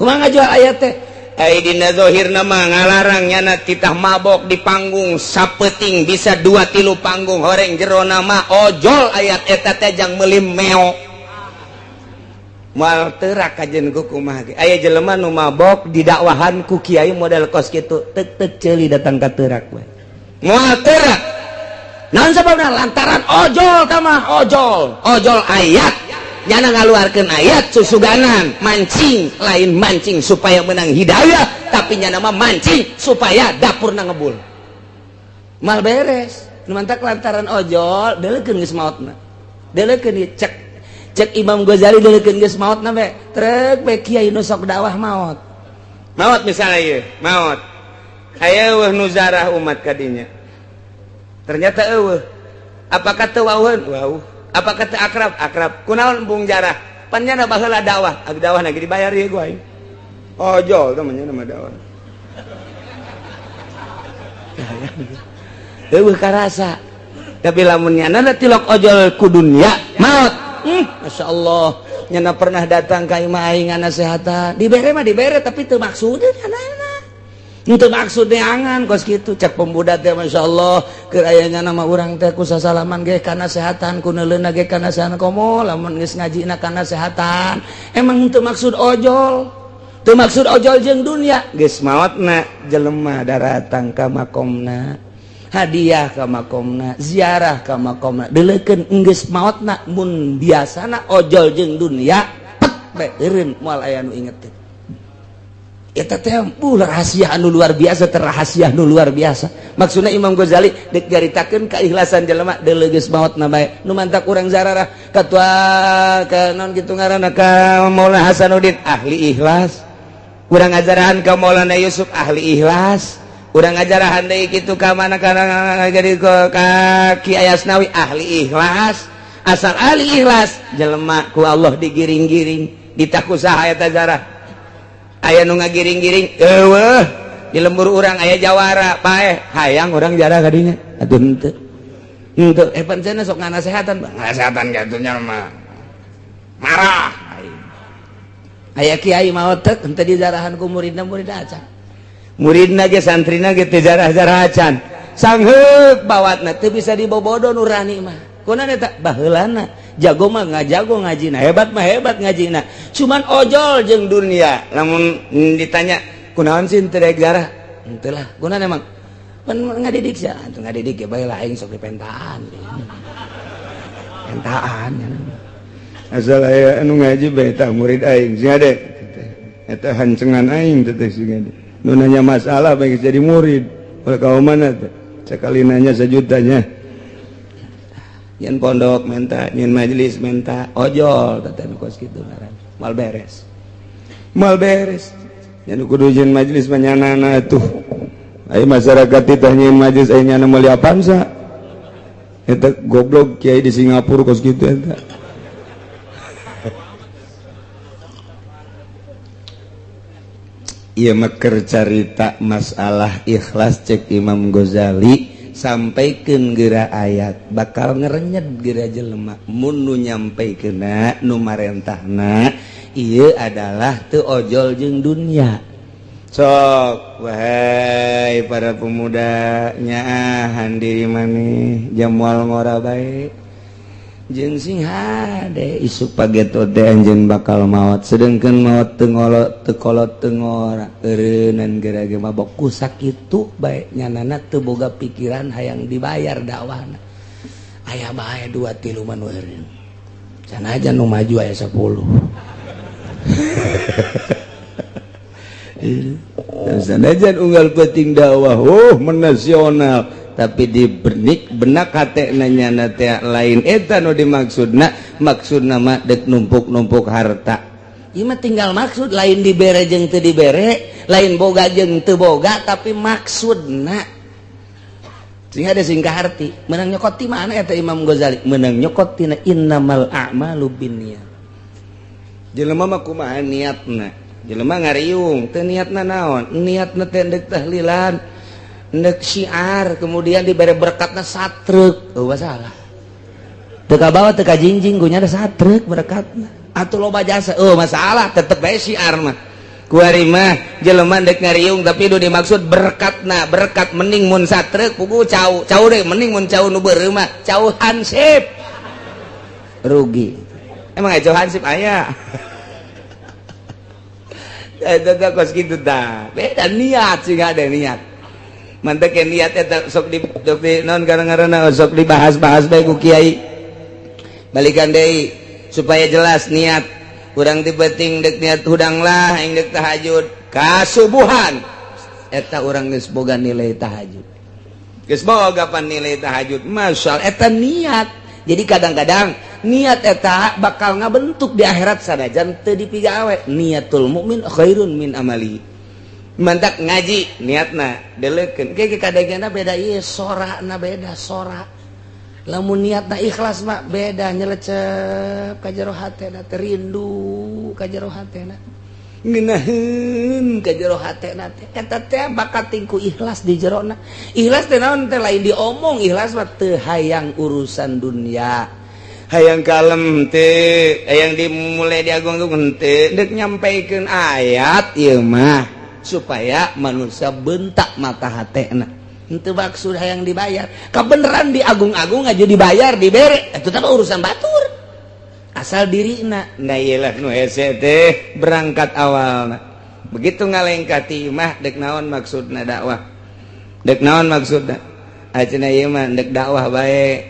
Kumaha ngajual ayat teh? Ai dina zahirna mah ngalarang nyana titah mabok di panggung sapeuting bisa 2-3 panggung horeng jero nama ojol ayat eta teh jang meuli meo. Moal teurak kajen ku kumaha ge. Aya jelema nu mabok didakwahan ku kiai model kos kitu teuk ceuli datang ka teurak we. Moal teurak. Naon sababna? Lantaran ojol tah mah ojol ayat. Nyana ngaluarkeun ayat susuganan mancing lain mancing supaya menang hidayah tapi nyana mah mancing supaya dapurna ngebul mal beres nu mantak lantaran ojol deuleukeun geus maotna deuleukeun cek Imam Ghazali deuleukeun geus maotna be trek be kiai nu sok dakwah maot misalnya ieu maot aya eueuh nu zarah umat kadinya ternyata eueuh apakah teu wauheun wauh apakah teu akrab kunaon bung jarah pan nyana baheula dakwah dakwah lagi dibayar ieu gua ojol temennya nama dakwah eueuh karasa tapi lamun nyana tilok ojol ku dunya maot Masya Allah nyana pernah datang ka imah aing ngasehatan dibere mah dibere tapi teu maksudna nyana itu maksudnya angan kos gitu cek pemuda teh Masya Allah kerayanya nama orang teh ku sasalaman ge kana sehatan ku neuleuna ge kana sehatan komo lamun geus ngajina kana sehatan emang itu maksud ojol jeung dunia geus maotna jelema daratang ka makomna hadiah ka makomna ziarah ka makomna deuleukeun geus maotna mun biasana ojol jeung dunia pet be eureun moal aya nu inget teh eta teh rahasia anu luar biasa terrahasia anu luar biasa maksudna Imam Ghazali dek garitakeun keikhlasan jelema deuleu geus maotna bae nu mantak urang zararah katua ka naon kitu ngaranna ka Maulana Hasanuddin ahli ikhlas urang ngajarahan ka Maulana Yusuf ahli ikhlas urang ngajarahan deui kitu ka mana kana jadi ka Kiai Asnawi ahli ikhlas asal ahli ikhlas jelema ku Allah digiring-giring ditaku saha eta zarah aya nu ngagiring-giring eueuh di lembur urang aya jawara paeh hayang urang jarah ka dinya atuh henteu pancena sok nganasehatan gatunya mah marah aya kiai maot teh henteu dijarahan ku muridna acan muridna ge santrina ge teu jarah-jarah acan sangheuk bawatna teu bisa dibobodo nurani mah kunaon eta baheulana jago mah ngajago ngajina hebat mah hebat ngajina cuman ojol jeung dunia lamun ditanya kunaon sih teu daek zarah henteu lah kunaon emang pan ngadidik sia atuh ngadidik ge bae lah aing sok dipentaan asal aya anu ngaji bae tah murid aing sia de eta hancengan aing teh sia de nu nanya masalah bae jadi murid ka mana teh sekali nanya sajutanya nyen pondok menta, nyen majelis menta, ojol kata kos gitu ngaran. Mal beres. Nyen kudu nyen majelis manyanana tuh. Ai masyarakat teh nyen majelis aya nyana meuli apaan sa? Eta goblok kiai di Singapura kos gitu eta. Ieu mah keur carita masalah ikhlas cek Imam Ghazali. Sampaikan geura ayat bakal ngerenyet geura jelema mun nu nyampaikeunna nu marentahna ieu adalah teu ojol jeung dunia sok wahai para pemuda nyaahan diri maneh jamual ngora bae jeung sing hade isu pageto teh anjeun bakal maot sedengkeun maot teu ngolot teu kolot teu ngora eureunan geura ge mabok ku sakitu bae nyanana teu boga pikiran hayang dibayar dakwahna aya bae 2-3 mah nu eureun sanajan nu maju aya 10 sanajan unggal penting dakwah menasional tapi dibernik benak hatenya teh lain eta nu dimaksudna maksud nama dek numpuk-numpuk harta ieu mah tinggal maksud lain dibere jeung teu dibere lain boga jeung teu boga tapi maksudna sehingga ada singkah arti menang nyokot ti mana eta Imam Ghazali menang nyokot tina innamal a'malu binniyat jelema mah kumaha niatna jelema ngariung teu niatna naon niatna teh deuk tahlilan deuk syiar kemudian dibere berkatna satreuk eueuh salah teu kabawa teu kajingjing gunya ada satreuk berkatna atuh loba jasa masalah tetep bae syiar mah kuari mah jelema dek ngariung tapi nu dimaksud berkatna berkat mending mun satreuk pugu cau deh mending mun cau nu beureuh mah cau hansip rugi emang cau hansip aya eta kos kitu tah beda niat sih ada niat mantep ke niat eta sok di naon garang-garana sok dibahas-bahas bae ku kiai balikan deui supaya jelas niat urang tibeting dek niat hudang lah yang dek tahajud kasubuhan eta urang geus boga nilai tahajud geus boga pan nilai tahajud masyaallah eta niat jadi kadang-kadang niat eta bakal ngabentuk di akhirat sanajan teu dipigawe niatul mukmin khairun min amali mantak ngaji niatna deleukeun ge kadangna beda ieu sorana beda sora lamun niatna ikhlas mah beda nyelecep ka jero hatena teh rindu ka jero hatena ngeunaheun ka jero hatena teh eta teh bakat tingku ikhlas di jerona ikhlas teh naon teh lain diomong ikhlas mah teu hayang urusan dunia hayang kalem teh hayang dimulai diagung-agung teh deuk nyampaikeun ayat ieu mah supaya manusia bentak mata hatena itu maksud yang dibayar kebenaran diagung-agung aja dibayar dibere itu tapi urusan batur asal dirina nah iyalah nu hese teh berangkat awalna begitu ngalengkati mah dek naon maksudna dakwah dek naon maksudna ayeuna ieu mah dek dakwah bae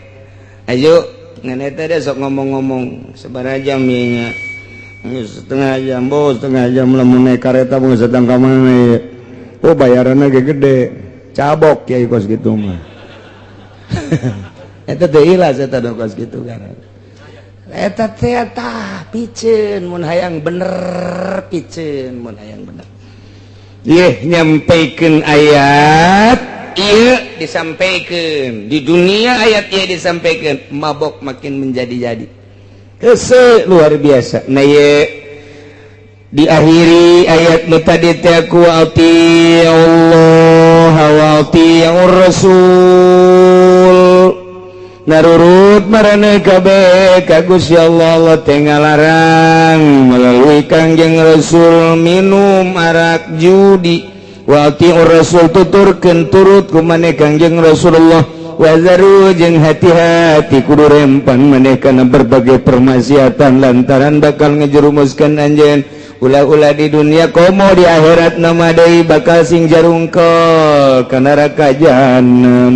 ayo ngan eta teh sok ngomong-ngomong sabaraha jam ieu nya setengah jam bos setengah jam lamun naik kareta mun sedang ka mana bayaranna ge gede cabok ya kos gitu mah eta teh ilas eta kos gitu kan eta teh tah piceun mun hayang bener piceun mun hayang bener ieu nyampaikeun ayat ieu disampaikeun di dunia ayat ieu disampaikeun mabok makin menjadi-jadi hese luar biasa nah ieu diakhiri ayat nu tadi teh ku ati Allah wa ati Rasul narurut marane kabeh ka Gusti Allah teh ngalarang melalui Kangjeng Rasul minum arak judi wa ati Rasul tuturkeun turut ku maneh Kangjeng Rasulullah wazaru jeung hati-hati kudu rempan maneh kana berbagai permaksiatan lantaran bakal ngejerumuskeun anjeun ulah-ulah di dunia komo di akhirat nama deui bakal sing jarungkel ka neraka jahanam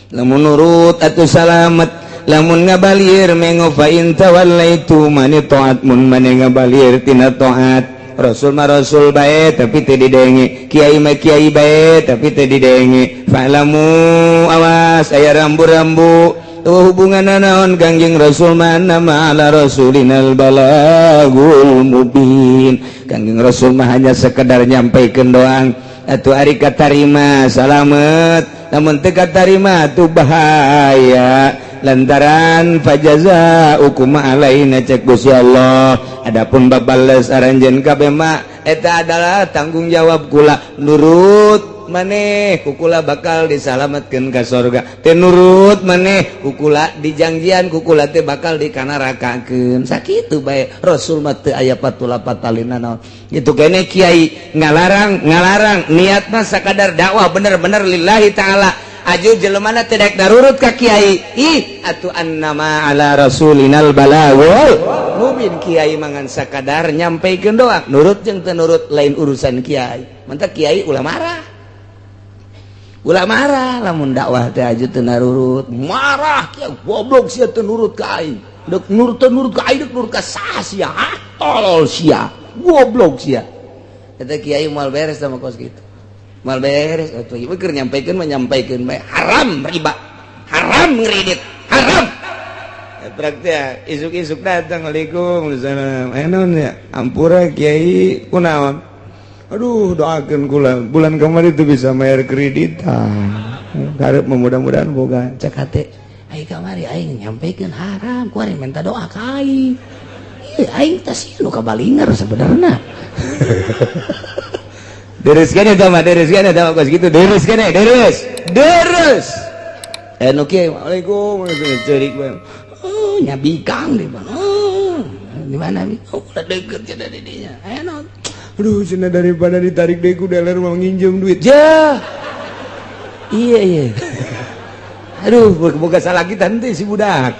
lamun nurut atuh salamet lamun ngabalieur mengo fa in tawallaitu mani taat mun mane ngabalieur tina taat rasul mah rasul bae tapi teu didenge kiai mah kiai bae tapi teu didenge fa'lamu awas aya rambu-rambu hubungan naon Kangjeng Rasul mana ma'ala rasulinal balagul mubin Kangjeng Rasul mah hanya sekedar nyampaikeun doang atuh ari katarima salamet namun teu katarima atuh bahaya lantaran fajazaukum alaina cek Gusti Allah adapun babales aranjeun kabeh mah eta adalah tanggung jawab kula nurut maneh kukula bakal disalametkeun ka surga teh nurut maneh kukula dijangjian kukula teh bakal dikanarakakeun sakitu bae Rasul mah teu aya patula-patalina naon kitu kene kiai ngalarang niatna sakadar dakwah bener-bener lillahi taala aju jelemana teh daek darurut ka kiai ih atuh annama ala rasulinal balagul mubin kiai mangan sakadar nyampaikeun doa nurut jeung teu nurut lain urusan kiai mantap kiai ulah marah lamun dakwah teh aju teu narurut marah kieu goblok sia teu nurut ka aing deuk nurut ka aing deuk nurut ka saha sia tolol sia goblok sia eta kiai moal beres sama kos kitu mal beres atuh ieu keur menyampaikeun bae haram riba haram ngredit haram praktek isuk-isuk datang Waalaikumsalam enon ya ampura kiai kunaon aduh doakeun kula bulan kemarin itu bisa bayar kreditan harap mudah-mudahan boga cek hate ai kamari aing nyampaikeun haram ku ari minta doa ka aing aing teh sieun nu kabalinger sebenarnya Deres kos gitu deres anu kieu Waalaikum cerik bae nyabikang di mana di mana udah deket ya dari dinya enak aduh cenah daripada ditarik deui ku dealer mau nginjem duit ja iya aduh boga salah kita teh si budak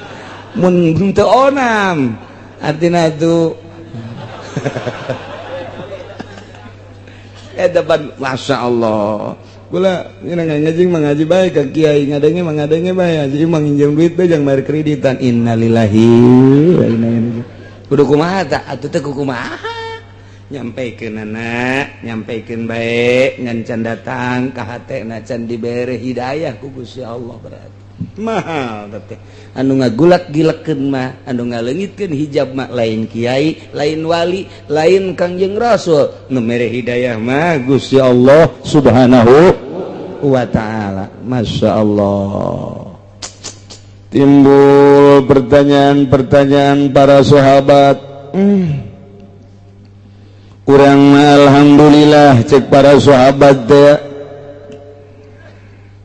mun teu onam artina itu depan Masya Allah gula ngajing mengaji baik ke kiai ngadenge baik jadi menginjam duit bae jangan bayar kreditan innalillahi wa inna ilaihi kudu kumaha tah atuh teh kumaha nyampaikeun anak nyampaikeun bae ngan can datang ka hatena can dibere hidayah ku Gusti Allah berarti mahal teh anu ngagulak-gilekeun mah anu ngaleungitkeun hijab mah lain kiai lain wali lain Kangjeng Rasul nu mere hidayah mah Gusti Allah Subhanahu wa taala. Masya Allah. Timbul pertanyaan-pertanyaan para sahabat. Urang mah alhamdulillah cek para sahabat teh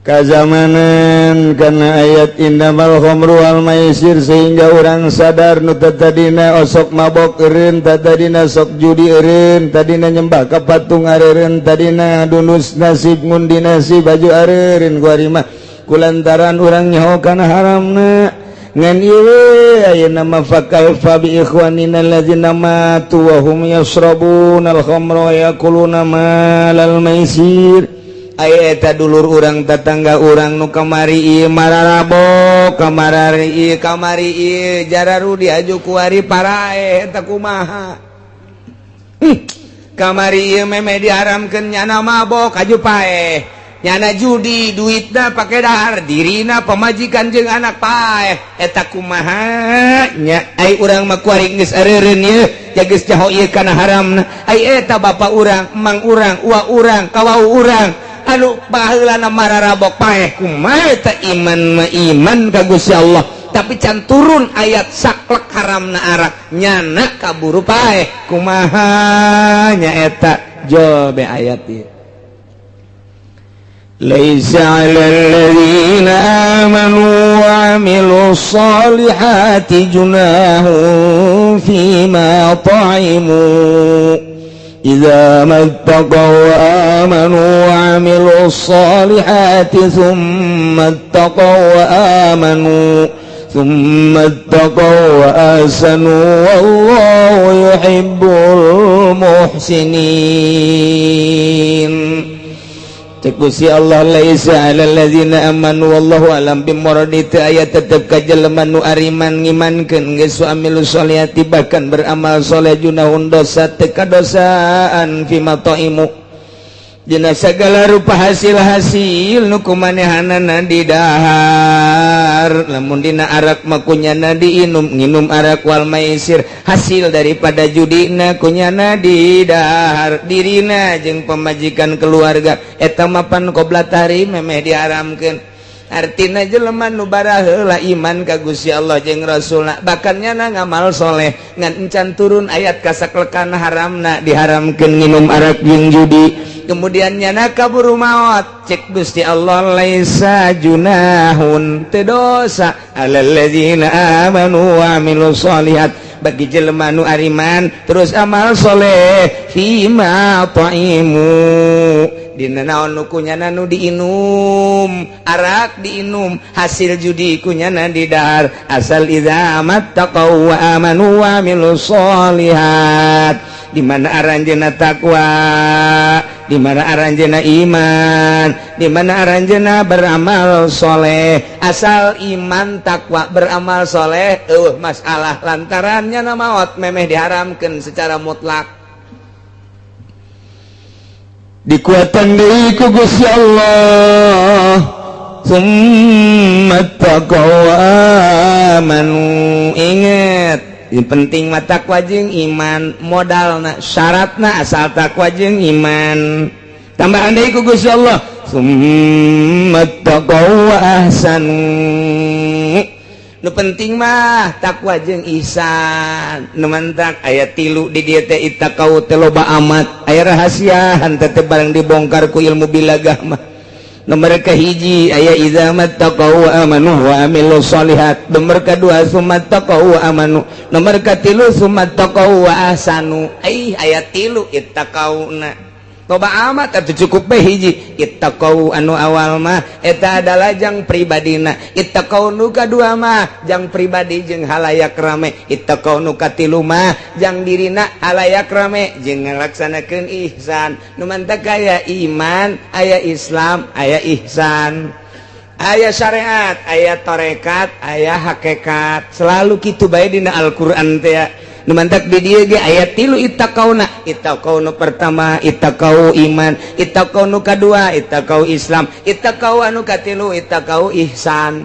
kazamanan karena ayat innamal khamru wal maisir sehingga orang sadar nu tadina osok mabok eureun tadina sok judi eureun tadina nyembah ka patung areureun tadina dunus nasib ngundi nasib baju areureun ku ari mah kulantaran urang nyaho kana haramna ngan ieu ayeuna mah fakaifa bi ikhwanina alladzina matu wa hum yasrabuna al khamra wa yakuluna malal maisir aya eta dulur urang tetangga urang nu kamari ieu mararabok kamari ieu jararu diaju ku ari parae eta kumaha kamari ieu meme diharamkeun nyana mabok aju pae nyana judi duitna pake dahar dirina pamajikan jeung anak pae eta kumaha nya ai urang mah kuari geus areureun ieu jageus jaho ieu kana haramna ai eta bapa urang emang urang uwa urang kawau urang anu baheulana mararabok paeh kumaha eta iman mah iman ka Gusti Allah tapi can turun ayat saklek haramna arak nyana kaburu paeh kumaha nya eta jobe ayat ieu laisa 'alal ladzina amanu wa 'amilus solihati junahun fima ta'imu إذا ما اتقوا وآمنوا وعملوا الصالحات ثم اتقوا وآسنوا والله يحب المحسنين. Cek Gusti Allah laisa 'alal ladzina amanu wallahu alam bimuradi teu aya tetep ka jelema nu ariman ngimankeun geus amilus solihati bahkan beramal soleh junahun dosa teu kadosaan fi mataimu dina sagala rupa hasil-hasil nu kumanehanana di dahar lamun dina arak mah kunyana diinum nginum arak wal maisir hasil daripada judina kunyana di dahar dirina jeung pemajikan keluarga eta mapan qoblat hari memeh diharamkeun artina jelema nu baraheula iman ka Gusti Allah jeung Rasulna bahkan nyana ngamal soleh ngan encan turun ayat kasaklekan haramna diharamkeun nginum arak jeung judi kemudian nyana kaburu maot cek Gusti Allah laisa junahun teu dosa 'alal ladzina amanu wa 'amilus solihat bagi jelema nu ariman terus amal soleh fima ta'imu dina naon nu kunyana nu diinum arak diinum hasil judi kunyana di dahar asal idza mattaqau wa amanu wa 'amilus solihat di mana aranjeuna takwa di mana aranjeuna iman di mana aranjeuna beramal soleh asal iman takwa beramal soleh masalah lantarannya maot memeh diharamkeun secara mutlak dikuatan deui ku Gusti Allah summa taqwa amanu inget yang penting mah takwa jeung iman modalna syaratna asal takwa jeung iman tambahan deui ku Gusti Allah summa taqwa ahsanu nu penting mah takwa jeung ihsan nu mantak aya 3 di dieu teh ittaqau teh loba amat aya rahasia henteu teh barang dibongkar ku ilmu bilagah mah nomor kahiji aya idza mattaqau wa amanu wa amilus solihat nomor kedua sumattaqau wa amanu nomor katilu sumattaqau wa ahsanu aya 3 ittaqauna loba amat atuh cukup bae hiji ittaqau anu awal mah eta adalah jang pribadina ittaqau nu kadua mah jang pribadi jeung halayak rame ittaqau nu katilu mah jang dirina halayak rame jeung ngalaksanakeun ihsan nu mantak aya iman aya Islam aya ihsan aya syariat aya tarekat aya hakikat selalu kitu bae dina Al-Qur'an teh nu mantak di dieu ge aya 3 ittaqauna ittaqau nu pertama ittaqau iman ittaqau nu kadua ittaqau Islam ittaqau anu katilu ittaqau ihsan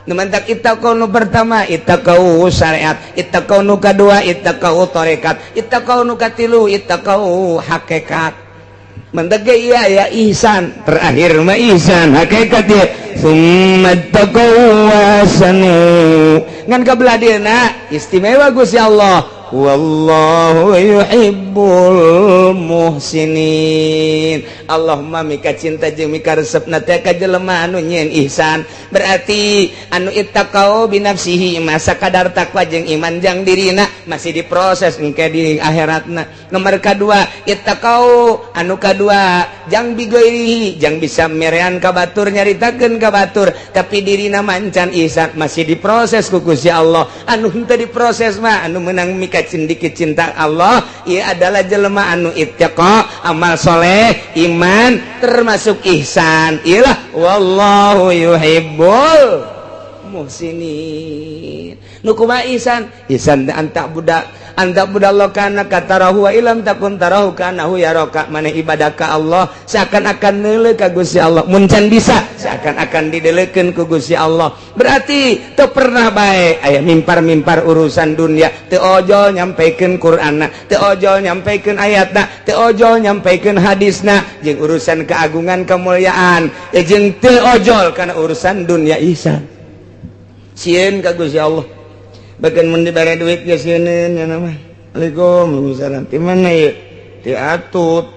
nu mantak ittaqau nu pertama ittaqau syariat ittaqau nu kadua ittaqau tarekat ittaqau nu katilu ittaqau hakikat mantak ge ieu aya ihsan terakhir mah ihsan hakikat ye summa taqau wasanu ngan kabelah dieuna istimewa Gusti Allah wallahu yuhibbul muhsinin Allahumma mika cinta jeung mika resepna teh ka jelema anu nyieun ihsan berarti anu ittaqau binafsihi masa kadar takwa jeung iman jang dirina masih diproses engke di akhiratna nomor kadua ittaqau anu kadua jang bigoirihi jang bisa merean ka batur nyaritakeun ka batur tapi dirina mancan ihsan masih diproses ku Gusti Allah anu henteu diproses mah anu meunang mika sedikit cinta Allah ia adalah jelema anu ittaqa amal soleh iman termasuk ihsan ialah wallahu yuhibbul muhsinin nu kumaha ihsan ihsan anta budak Allah kana katarahu wa ilam takun tarahu kana hu yaraka maneh ibadah ka Allah seakan-akan neuleuh ka Gusti Allah mun can bisa seakan-akan dideleukeun ku Gusti Allah berarti teu pernah bae aya mimpar-mimpar urusan dunia teu ojol nyampaikeun Qur'anna teu ojol nyampaikeun ayatna teu ojol nyampaikeun hadisna jeung urusan keagungan kemuliaan jeung teu ojol kana urusan dunia ihsan sieun ka Gusti Allah bagian mun dibere duit geus sieun nya mah Waalaikumsalam ti mana ieu ti atut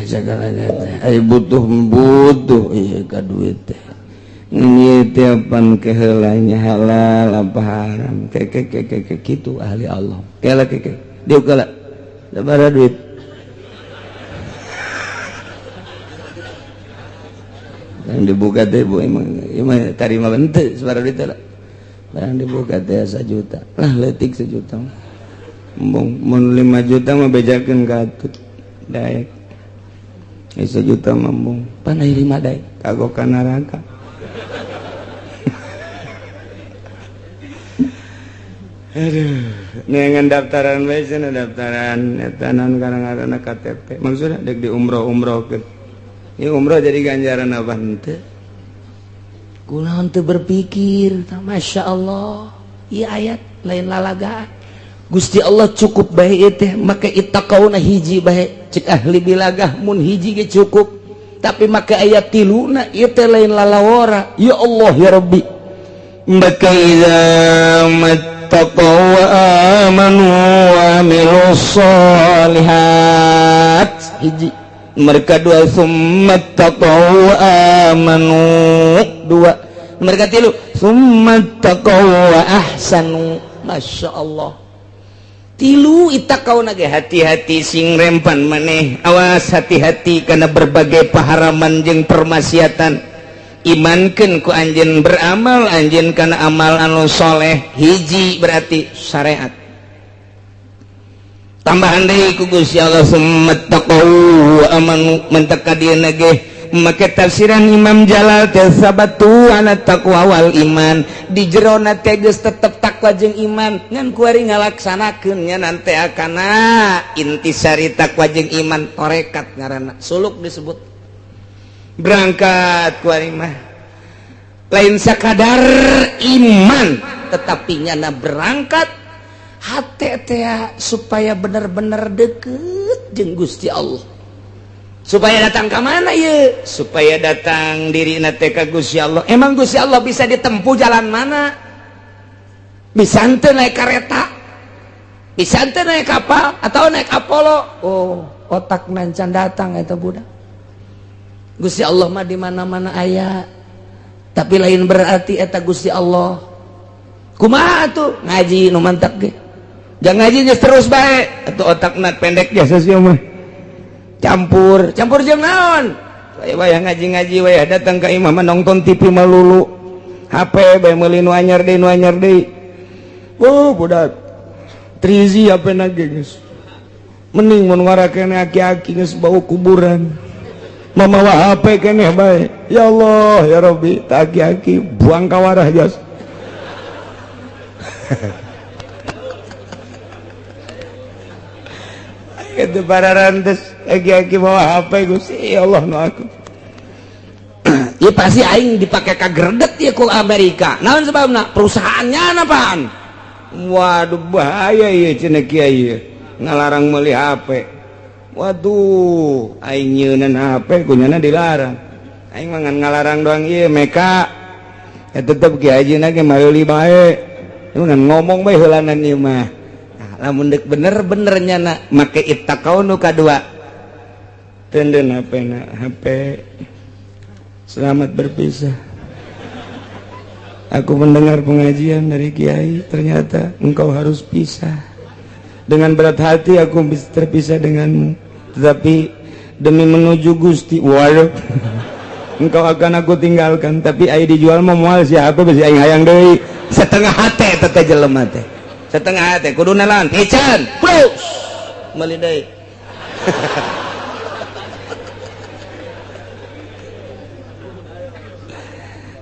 sagalanya ai butuh ieu ka duit teh ieu teh pan keheulanya halal apa haram kitu ahli Allah kela dieu kala sabaraha duit yang dibuka teh bu emang tarima bente suara duit lah barang dibuka teh 1 juta lah leutik 1 juta mun 5 juta mah bejakeun ka atut daek 1 juta mah mung pan aya 5 daek kagok ka neraka aduh nengan daftaran we cenah daftaran eta naon ngaranna KTP maksudna dek di umrohkeun ini umroh jadi ganjaran apa henteu? Kunaon teu berpikir, masya Allah. Ieu ayat lain lalagaan. Gusti Allah cukup bae ieu teh, make ittaqauna hiji bae. Cek ahli bilagah mun hiji ge cukup. Tapi make ayat 3 ieu teh lain lalawara. Ya Allah ya Rabbi. Maka idza mattaqaw wa amanu wa amilus solihat. Hiji mereka 2 summat taqaw amanu 2 mereka 3 summat taqaw ahsanu masya Allah 3 ittaqauna ge hati-hati sing rempan maneh awas hati-hati karena berbagai paharaman jeung permaksiatan imankeun ku anjeun beramal anjeun kana amal anu soleh hiji berarti syariat tambahan deui ku Gusti Allah summat taqaw amanu mentak ka dieuna ge make tafsiran Imam Jalal teh sabatu ala taqwa wal iman di jerona teh geus tetep tak takwa jeung iman ngan kuari ngalaksanakeunnya nanti akana intisari takwa jeung iman torekat ngaranna suluk disebut berangkat kuari mah lain sakadar iman tetapi nyana berangkat hate teh supaya bener-bener deket jeung Gusti Allah supaya datang ke mana ya supaya datang diri nate ka Gusti Allah. Emang Gusti Allah bisa ditempuh jalan mana? Bisa ente naik kereta, bisa ente naik kapal atau naik Apollo. Oh otak nancan datang eta budak Gusti Allah mah di mana-mana aya tapi lain berarti eta Gusti Allah kumaha tuh ngaji nu mantap ge jangan ngaji terus bae atuh otakna pendek jasa sia mah campur jeung naon wayah ngaji wayah datang ke imam nonton TV melulu HP bae meuli nu anyar deui oh budak 3G HP na geus mending mun ngarakeun aki-aki geus bau kuburan mamawa HP keneh bae ya Allah ya Rabbi tak aki-aki buang ka warah jas itu para rantes aki-aki bawa HP Gusti ya Allah nu aku ieu pasti aing dipake kagredet ieu ku Amerika naon sebabna perusahaannya napaan waduh bahaya ieu cenah kieu ngalarang meuli HP waduh aing nyeunan HP kunyana dilarang aing mah ngan ngalarang doang ieu meka ya tetep ki ajina ge meuli bae ngan ngomong bae heulanan ieu mah lamun dek bener-bener nyana make ittaqau nu kadua tenden HP selamat berpisah aku mendengar pengajian dari Kiai ternyata engkau harus pisah dengan berat hati aku bisa terpisah denganmu tetapi demi menuju Gusti waduh engkau akan aku tinggalkan tapi ai dijual mah moal si HP bisi aing hayang deui setengah hate teh jelema teh setengah hati kudu nalan pican plus meuli deui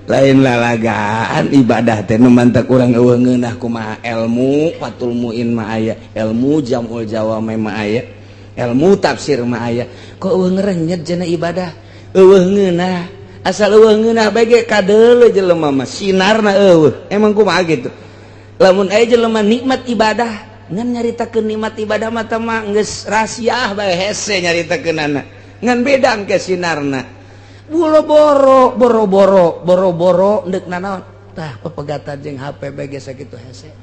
lain lalagaan ibadah teh nu mantak urang eueuh ngeunah kumaha ilmu fatul muin mah aya ilmu jamul jawame mah aya ilmu tafsir mah aya kok eueuh ngerenyet cenah ibadah eueuh ngeunah asal eueuh ngeunah bae ge kadeuleu jelema mah sinarna eueuh emang kumaha gitu lamun aya jelema nikmat ibadah ngan nyaritakeun nikmat ibadah mah teh mah geus rahasia bae hese nyaritakeunana ngan beda engke sinarna boro-boro ndek nanaon tah pepegatan jeung HP bae ge sakitu hese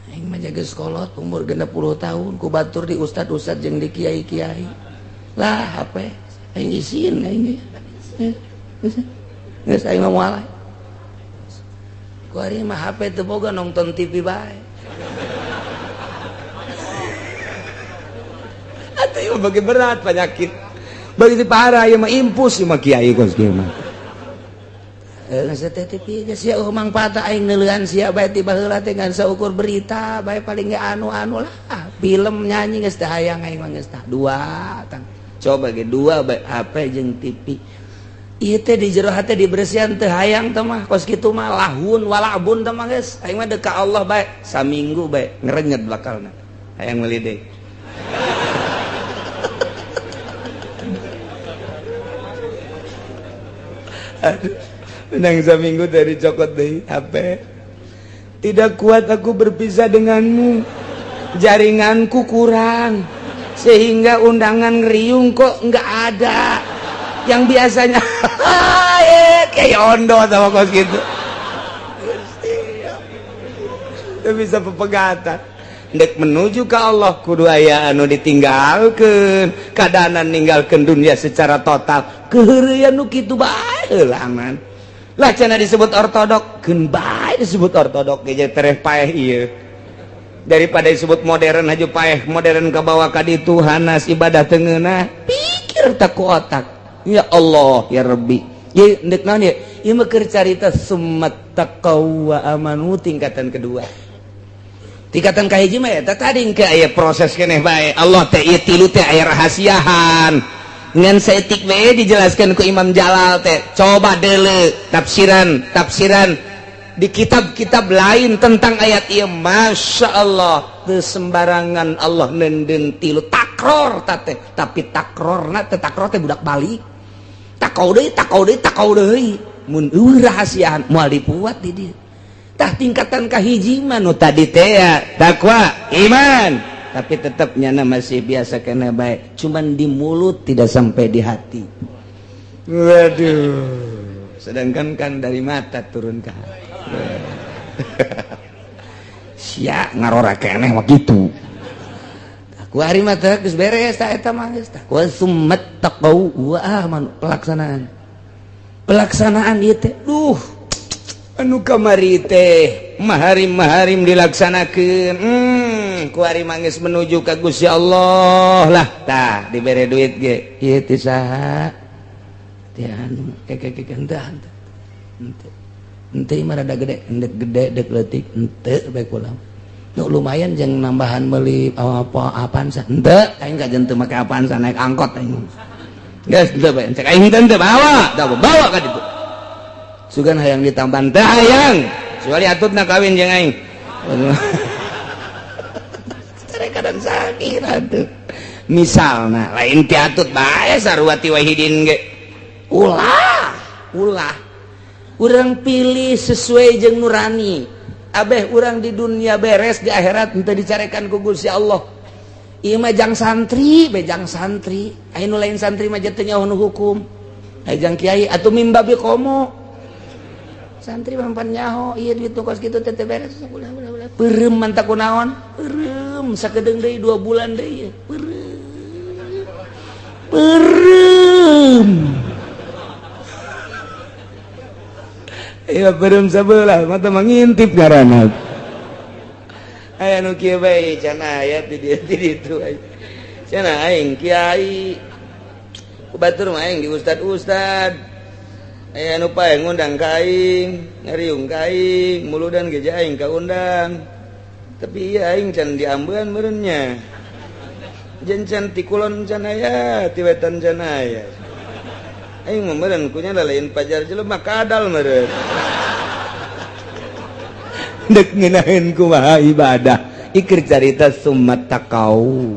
aing mah jaga sekolot umur 60 tahun ku batur di ustad-ustad jeung di kiai-kiai lah HP aing isin aing geus aing mah moal kuari mah HP teu boga nonton TV bae atuh ieu bagi berat penyakit bagi parah ieu mah impus ieu mah kiai kos kieu mah geus teh TV geus sia mangpaat aing neuleuhan sia bae ti baheula teh ngan saukur berita bae paling ge anu lah film nyanyi geus teh hayang aing mah geus tah dua tang coba ge dua bae HP jeung TV ieu teh di jero hate diberesihan teh hayang teh mah kos kitu mah lahun walabun teh mah geus aing mah deuk ka Allah bae saminggu bae ngerenyet bakalna hayang meuli deui menang saminggu dari cokot deh HP tidak kuat aku berpisah denganmu jaringanku kurang sehingga undangan ngeriung kok nggak ada yang biasanya kayak ondo sama kos gitu itu bisa pepegatan ndek menuju ke Allah kudu aya anu ditinggalkeun kadaanan ninggalkeun dunia secara total keheureuyan nu kitu bae heula aman lah cenah disebut ortodok geun bae disebut ortodok ge tereh paeh ieu daripada disebut modern haju paeh modern ka bawa ka ditu hanas ibadah teu ngeunah pikir tak ku otak ya Allah ya Rabbi ye ndek naon ye ieu mah keur carita summat taqaw wa amanu tingkatan kedua tingkatan kahiji mah eta tadi engke aya proses keneh bae Allah teh ieu tilu teh aya rahasiahan ngan saeutik we dijelaskeun ku Imam Jalal teh coba deuleu tafsiran di kitab-kitab lain tentang ayat ieu Masya Allah teu sembarangan Allah nenden tilu takror teh tapi takrorna teh takror teh budak balik takau deui mun eueuh rahasiaan moal dipuat di dieu tah tingkatan kahiji mah nu tadi teh takwa iman tapi tetap nyana masih biasa kena baik cuman di mulut tidak sampai di hati. Waduh, sedangkan kan dari mata turun ke hati. Sia ngarora keneh mah kitu. Aku hari mah teh geus beres tah eta mah geus tah. Wa summat taqau wa aman pelaksanaan ieu teh. Duh. Anu kamari teh maharim dilaksanakeun. Ku ari mah geus menuju ka Gusti Allah lah. Tah dibere duit ge. Ieu teh saha? Ya anu henteu mah rada gede dek leutik henteu bae kula nu lumayan jeung nambahan meuli apaan sa henteu aing kajen teu make apaan sa naik angkot aing geus henteu bae cek aing henteu bawa ka ditu sugan hayang ditambahan teh hayang kecuali atutna kawin jeung aing tarekan sakit atuh misalna lain ti atut bae sarua ti wahidin ge ulah urang pilih sesuai jeung nurani abeh urang di dunia beres di akhirat henteu dicarekan ku Gusti Allah ieu mah jang santri bejang santri anu lain santri mah teu nyaho nu hukum jang kiai atuh mimba bi komo santri mah pan nyaho ieu duit nu kos kitu teh beres ulah peureum manta kunaon peureum sakedeung deui 2 bulan deui peureum iya berem sabelah mata mangintip ngaranna aya nu kieu bae can aya di ditu can aing kiai ku batur mah aing di ustad aya nu pae ngundang ka aing ngariung ka aing muludan ge aing kaundang tapi ieu aing can diambeun meureun nya jen can ti kulon can aya ti wetan can aya aing mah meureun kunya lain pajar jelema kadal meureun dek ngeunaheun kumaha ibadah ikir carita summat taqau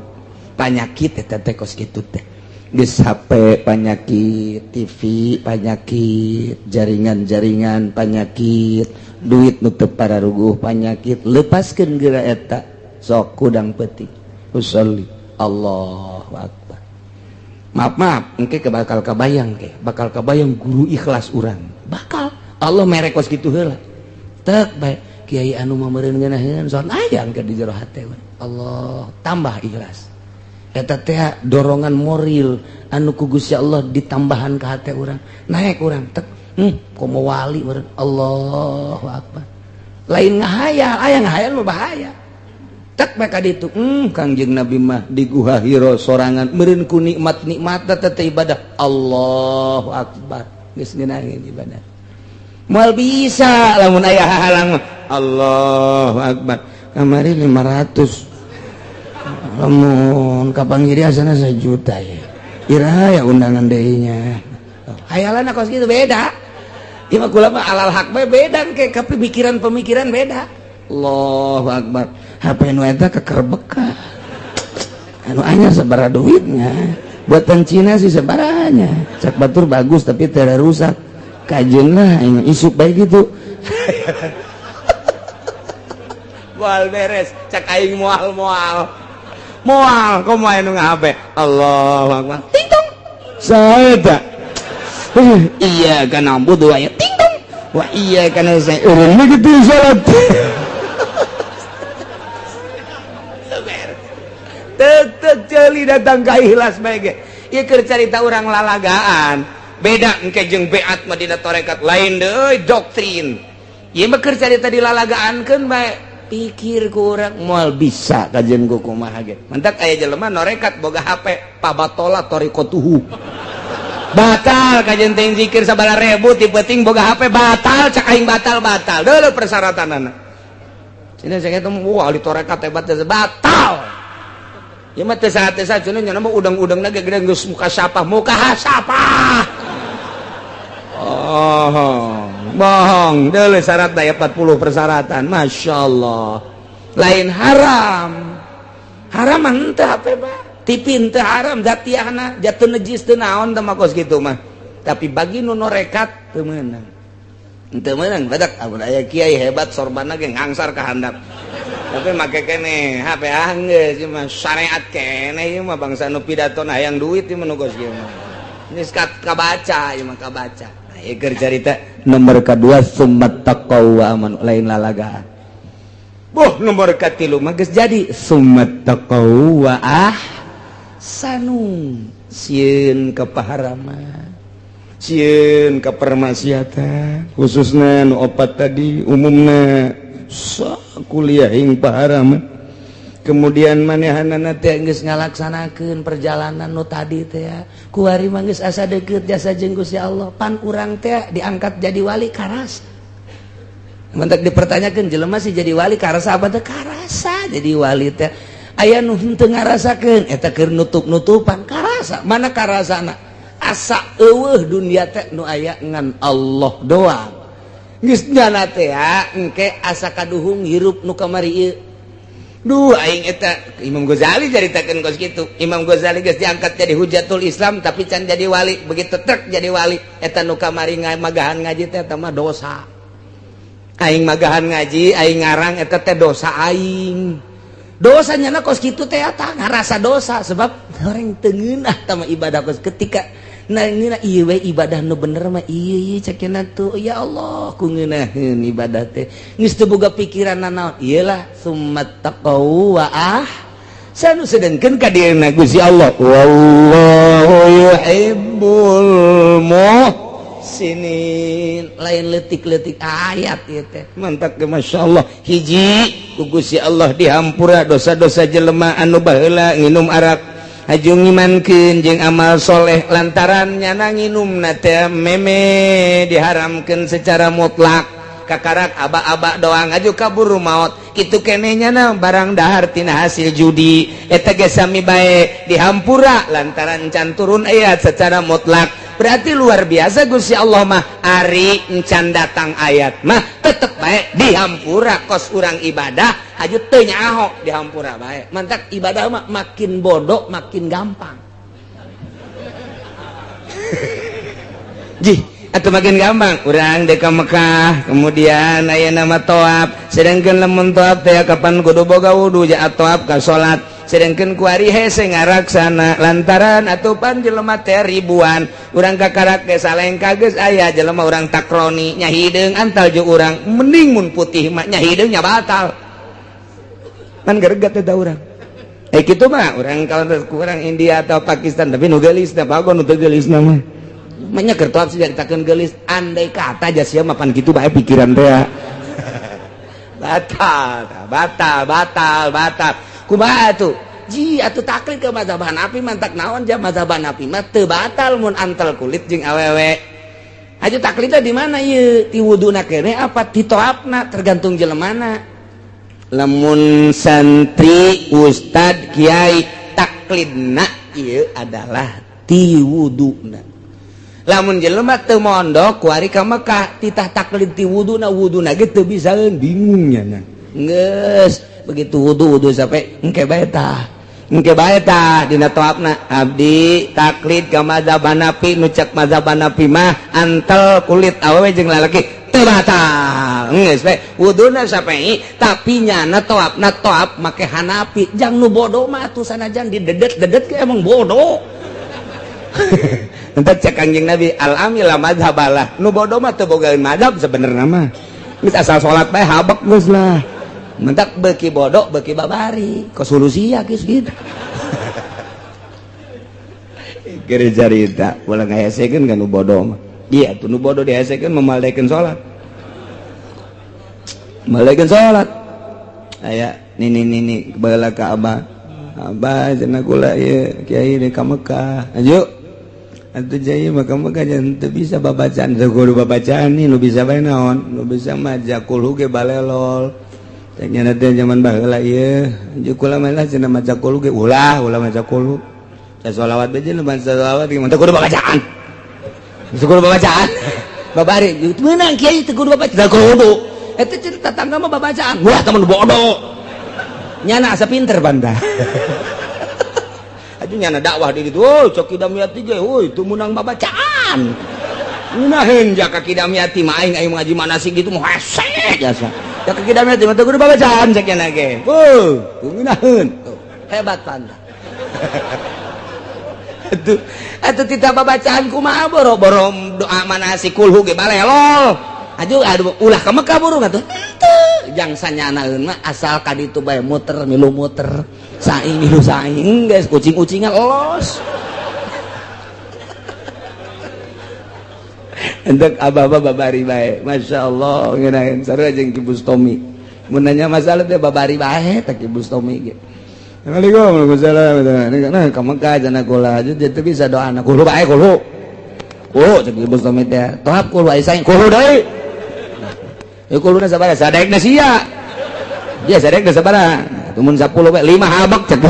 panyakit eta teh kos kitu teh geus HP panyakit TV panyakit jaringan-jaringan panyakit duit nu teu pararuguh panyakit lepaskeun geura eta sok kudang peuting usolli Allahu akbar maaf engke bakal kabayang guru ikhlas urang bakal Allah mere kos kitu heula teu bae kiai anu mah meureun ngeunaheun soal ayang ke di jero hate Allah tambah ikhlas eta teh dorongan moral anu ku Gusti Allah ditambahan ka hate urang naek urang tek komo wali meureun Allahu akbar lain ngahayal aya ngahayal mah bahaya tek bae ka ditu Kangjeng Nabi mah di Guha Hira sorangan meureun ku nikmat teh ibadah Allahu akbar geus ngeunaheun ibadah moal bisa lamun aya hahalang mah Allahu akbar kamari 500 lamun kapanggiri asana 1 juta ya iraha ya undangan deui nya hayalanna kos kitu beda ieu mah kula mah alal haq bae beda ke pemikiran beda Allahu akbar HP nu eta kekerbeka anu anyar sabaraha duitnya buatan Cina sih sabaranya cak batur bagus tapi teu rusak kajeun lah isuk bae gitu moal beres cak aing moal komo aya nu ngahape Allahu akbar ting tong saha eta iya kana budu aya ting tong wa iya kana saya urang mah kitu salat tetep ceuli datang ka ikhlas bae ge ieu keur carita urang lalagaan beda engke jeung beat mah dina tarekat lain deui doktrin ieu mah keur carita dilalagaankeun bae pikir ku urang moal bisa kajen ku kumaha ge mantak aya jelema norekat boga HP pabatola torikotuhu batal kajen teh zikir sabala ribu ti peuting boga HP batal cak aing batal deuleu persyaratanana cenah sakitu wah di torekat hebat teh batal ieu mah teh saha cenah nya mah udang-udangna ge gede geus muka sapah oh bohong dulu syarat daya 40 persyaratan. Masya Allah lain haram entah apa bah tipi entah haram jatiahna jatuh najis teu naon teh makos kitu mah. Tapi bagi nu norekat teu meunang badak amun aya kiai hebat sorbanna ge ngangsar ka handap. Tapi make kene HP geus ieu mah syariat kene ieu mah bangsa nu pidatona hayang duit ieu mah nu gos kieu mah. Geus kabaca ieu mah kabaca. Nah ieu keur carita nomor kadua summat taqwa aman lain lalagaan. Nomor katilu mah geus jadi summat taqwa ahsanu sieun ka paharaman. Sieun ka permaksiatan khususna nu opat tadi umumna kuliah ing paharaman. Kemudian manehanana teh geus ngalaksanakeun perjalanan nu tadi teh kuari mah geus asa deukeut jasa jeung Gusti Allah pan urang teh diangkat jadi wali karas. Mentak dipertanyakeun jelema sih jadi wali karasa apa teh karasa jadi wali teh aya nu henteu ngarasakeun eta keur nutup-nutupan karasa mana karasana asa eueuh dunia teh nu aya ngan Allah doang geus nyana teh engke asa kaduhung hirup nu kamari ieu duh aing eta Imam Ghazali caritakeun kos kitu. Imam Ghazali geus diangkat jadi hujatul Islam tapi can jadi wali begitu trek jadi wali eta nu kamari magahan ngaji teh eta mah dosa aing magahan ngaji aing ngarang eta teh dosa aing dosanya kos kitu teh eta ngarasa dosa sebab orang teu ngeunah tama ibadah kos ketika nah ini ieu we ibadah nu bener mah ieu cekeuna tuh ya Allah ku ngeunaheun ibadah teh geus teu boga pikiran naon iyalah summat taqwa sanu sedengkeun ka dieuna Gusti Allah wallahu yuhibbul muhsinin lain leutik-leutik ayat ieu teh mantap ge masyaallah hiji ku Gusti Allah dihampura dosa-dosa jelema anu baheula nginum arak hajung ngimankeun jeung amal soleh lantaran nyana nginumna teh meme diharamkeun secara mutlak kakarak aba-aba doang aju kaburu maut kitu keneh nyana barang dahar tina hasil judi eta ge sami bae dihampura lantaran can turun ayat secara mutlak berarti luar biasa Gusti Allah mah ari encan datang ayat mah tetep bae dihampura kos urang ibadah aju teu nyaho dihampura bae mantak ibadah mah makin bodoh makin gampang jih atau makin gampang urang deka Mekah kemudian aya nama toab sedangkeun lamun toab teh kapan kudu boga wudu jaat toab ka salat sedangkeun kuari hese ngaraksana lantaran atupan jelema teh ribuan urang kakarak ge salengka geus aya jelema urang takroni nya hideung antal jeung urang mending mun putih mah nya hideung nya batal kan geregat eta urang kitu mah urang kalau kurang India atau Pakistan tapi nu geulis teh bagon nu teu geulisna mah manya keur toab sih ditakeun geulis andai kata jas sia mapan kitu bae pikiran teh batal kumaha atuh ji atuh taklid ke mazhab Hanafi mantak naon ja mazhab Hanafi mah teu batal mun antel kulit jeung awewe aju taklidna di mana ieu ti wuduna keneh apa ti toabna tergantung jelemana lamun santri ustad kiai taklidna ieu adalah ti wuduna lamun jelema teu mondok kuari ka Mekah titah taklid ti wuduna ge teu bisaeun bingung nya geus begitu wudu sampai engke bae tah dina toabna abdi taklid ka mazhab Hanafi nu cek mazhab Hanafi mah antel kulit awewe jeung lalaki teu batal geus bae wuduna sampai tapi nyana toabna toab make Hanafi jang nu bodoh mah atuh sanajan didedet ge emang bodoh entar cek Kangjeng Nabi al-amila madhabalah nu bodoh mah teu bogaeun madhab sebenarnya mah geus asal salat bae habek geus lah mentak beuki bodoh beuki babari kos solusia geus gitu keur carita ulah ngahesekeun ka nu bodoh mah iya tuh nu bodoh dihesekeun memaldekeun salat aya nini baheula ka abah cenah kula ieu kiai di ka Mekah ayo atuh jaya maka jangan teu bisa babacaan teu kudu babacaan nih nu bisa bae naon nu bisa mah jakul ge balelol nya teh zaman baheula ieu jeung kula mah cenah maca qul ge ulah maca qul sa sholawat bae jeung maca sholawat ge teu kudu babacaan babari menang kiai teu kudu babaca kudu eta cerita tangga mah babacaan wah temen bodoh nyana asa pinter banda aja nyana dakwah di ditu oh cok kidamiati ge euy teu meunang babacaan ngunaheun jaka kidamiati mah aing ngaji manasik gitu mah hese jasa jaka kidamiati mah teu kudu babacaan cek nya ge teu ngunaheun hebat banda atuh tita babacaan kumaha boro-boro doa manasik kulhu ge balelol aduh ulah ka Mekah burung atuh henteu jang sanyanaeun mah asal ka ditu bae muter milu muter saing milu saing geus kucing-kucingan los entek abah-abah babari bae masyaallah ngeunaheun sarua jeung Ki Bustomi mun nanya masalah teh babari bae teh Ki Bustomi ge Assalamualaikum warahmatullahi wabarakatuh. Nah, kamu ka jana kula aja teu bisa doa anak kulo bae kulo. Kulo cek ibu sami teh. Tohap kulo aya saing kulo deui. Ya kuluna sabaraha? Sadekna sia. Dia sadekna sabaraha? Tumun 10 we 5 habak cek.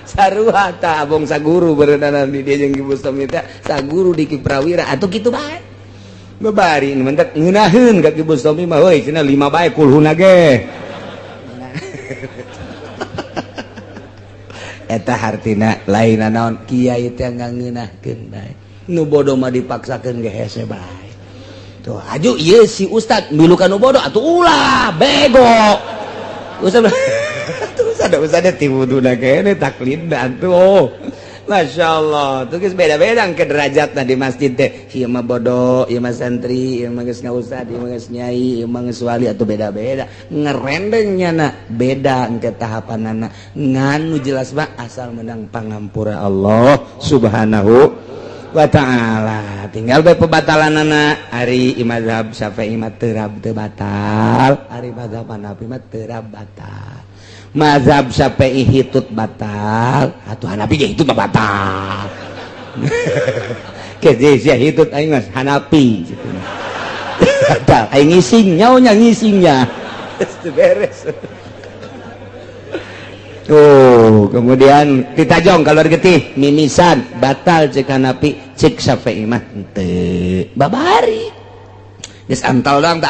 Sarua ta abong saguru berenana di dia jeung ibu sami teh. Saguru di Ki Prawira atuh kitu bae. Babari nu mentek ngeunaheun ka Ki Bustomi mah euy cenah 5 bae kulhuna ge. Eta hartina lain naon kiai teh ngangeunahkeun bae nu bodoh mah dipaksakeun ge hese bae tuh aju ieu si ustad milu ka nu bodoh atuh ulah bego ustad tuh ustad ti wuduna kene taklid atuh masyaallah tuh geus beda-beda ke derajatna di masjid teh ieu mah bodoh ieu mah santri ieu mah geus ngaustad ieu mah geus nyai ieu mah geus wali atuh beda-beda ngerendengnya na beda engke tahapanana nganu jelas mah asal menang pangampura Allah subhanahu wa ta'ala tinggal bae pebatalanana ari mazhab Syafi'i mah teu batal ari mazhab Hanafi mah teu batal mazhab Syafi'i hitut batal atuh Hanafi ge hitut mah batal ke sia hitut aing mas Hanafi batal aing ngising nyaonya ngisingnya teu beres tuh kemudian kita jong keluar getih mimisan batal cek Hanafi cek Syafi'i mah teu babari geus antal doang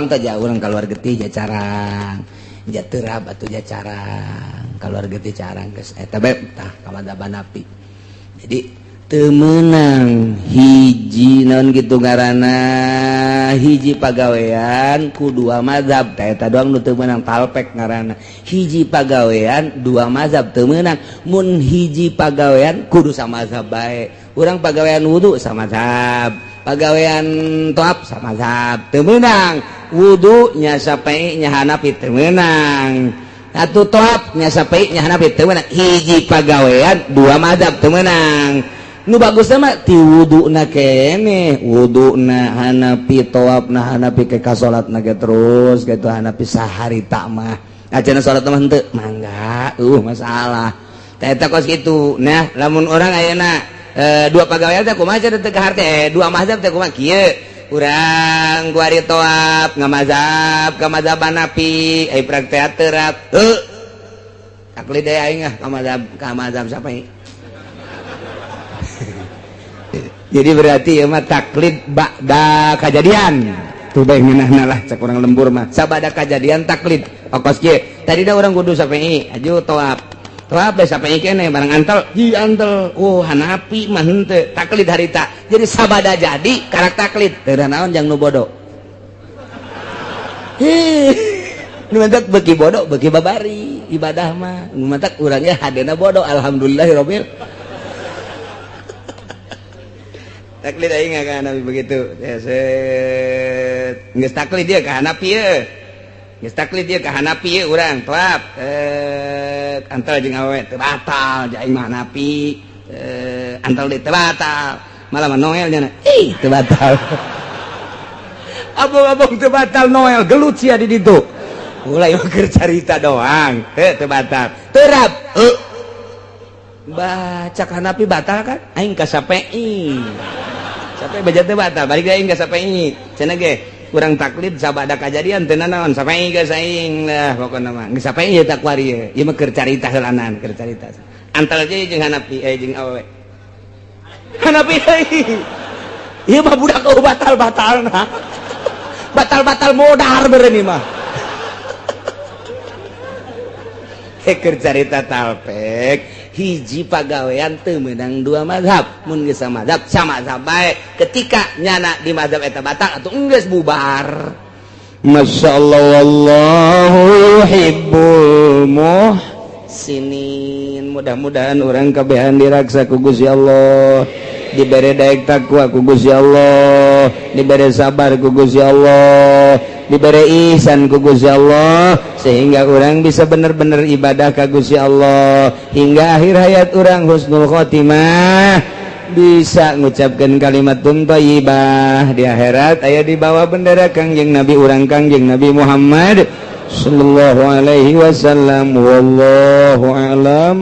teh jauh urang keluar getih jacarang jaterab atau jacarang keluar getih carang geus eta bae tah ka mazhab Hanafi jadi teu meunang hiji naon kitu ngaranna hiji pagawean ku dua mazhab tah eta doang nu teu meunang talpek ngaranna hiji pagawean dua mazhab teu meunang mun hiji pagawean kudu samazhab bae urang pagawean wudu samazhab pagawean toab samazhab teu meunang wudu nya Syafi'i nya Hanafi teu meunang atuh toab nya Syafi'i nya Hanafi teu meunang hiji pagawean dua mazhab teu meunang nu bagusna mah ti wuduna kene wuduna Hanafi toabna Hanafi ke ka salatna ge terus gitu Hanafi saharita mah ajeuna salat mah henteu mangga masalah tah eta kos kitu nah lamun urang ayeuna dua pagawean teh kumaha teh teu kahar dua mazhab teh kumaha kieu urang ku ari toab ngamazhab ka mazhab Hanafi ai praktek terap taklid aing ka mazhab Syafi'i jadi berarti ya mah taklid ba'da kajadian tuh bae ngeunahna lah cek urang lembur mah sabada kajadian taklid okos kieu tadi da urang kudu Syafi'i aju toab bae Syafi'i kene barang antel ji antel oh Hanafi mah henteu taklid harita jadi sabada jadi karak taklid teu naon jang nu bodoh nu mentak beuki bodoh beuki babari ibadah mah nu mentak urang ge hadena bodoh alhamdulillahirabbil taklid aing ka Hanafi begitu geus taklid dia ka Hanafi ye geus taklid dia ka Hanafi ye urang toab antal jeung awewe teu batal jeung aing mah Hanafi antal deui teu batal malah mah Noel nya teu batal abang-abang teu batal Noel gelut sia di ditu ulah ieu keur carita doang teu batal terap baca Hanafi batal kan aing ka Syafi'i Syafi'i baca teh batal balik aing ka Syafi'i cenah ge urang taklid sabada kajadian teu naon Syafi'i geus aing lah pokona mah geus Syafi'i ieu takwari ieu mah keur carita heulanan keur carita antal aja jeung Hanafi jeung awewe Hanafi Ieu mah budak batal-batalna. Batal-batal modar bereuni mah. Keur carita talpek hiji pagawean teu meunang dua mazhab. Mun geus samazhab samazhab bae. Ketika nyana di mazhab eta batal atuh geus bubar. Masyaallah wallahu yuhibbul muhsinin. Mudah-mudahan orang kabehan diraksa ku Gusti Allah, diberi daek takwa ku Gusti Allah, diberi sabar ku Gusti Allah, diberi ihsan ku Gusti Allah, sehingga orang bisa benar-benar ibadah ka Gusti Allah hingga akhir hayat orang husnul khotimah, bisa ngucapkan kalimatun thayyibah di akhirat aya di bawah bendera Kangjeng Nabi urang Kangjeng Nabi Muhammad sallallahu alaihi wasallam. Wallahu alam.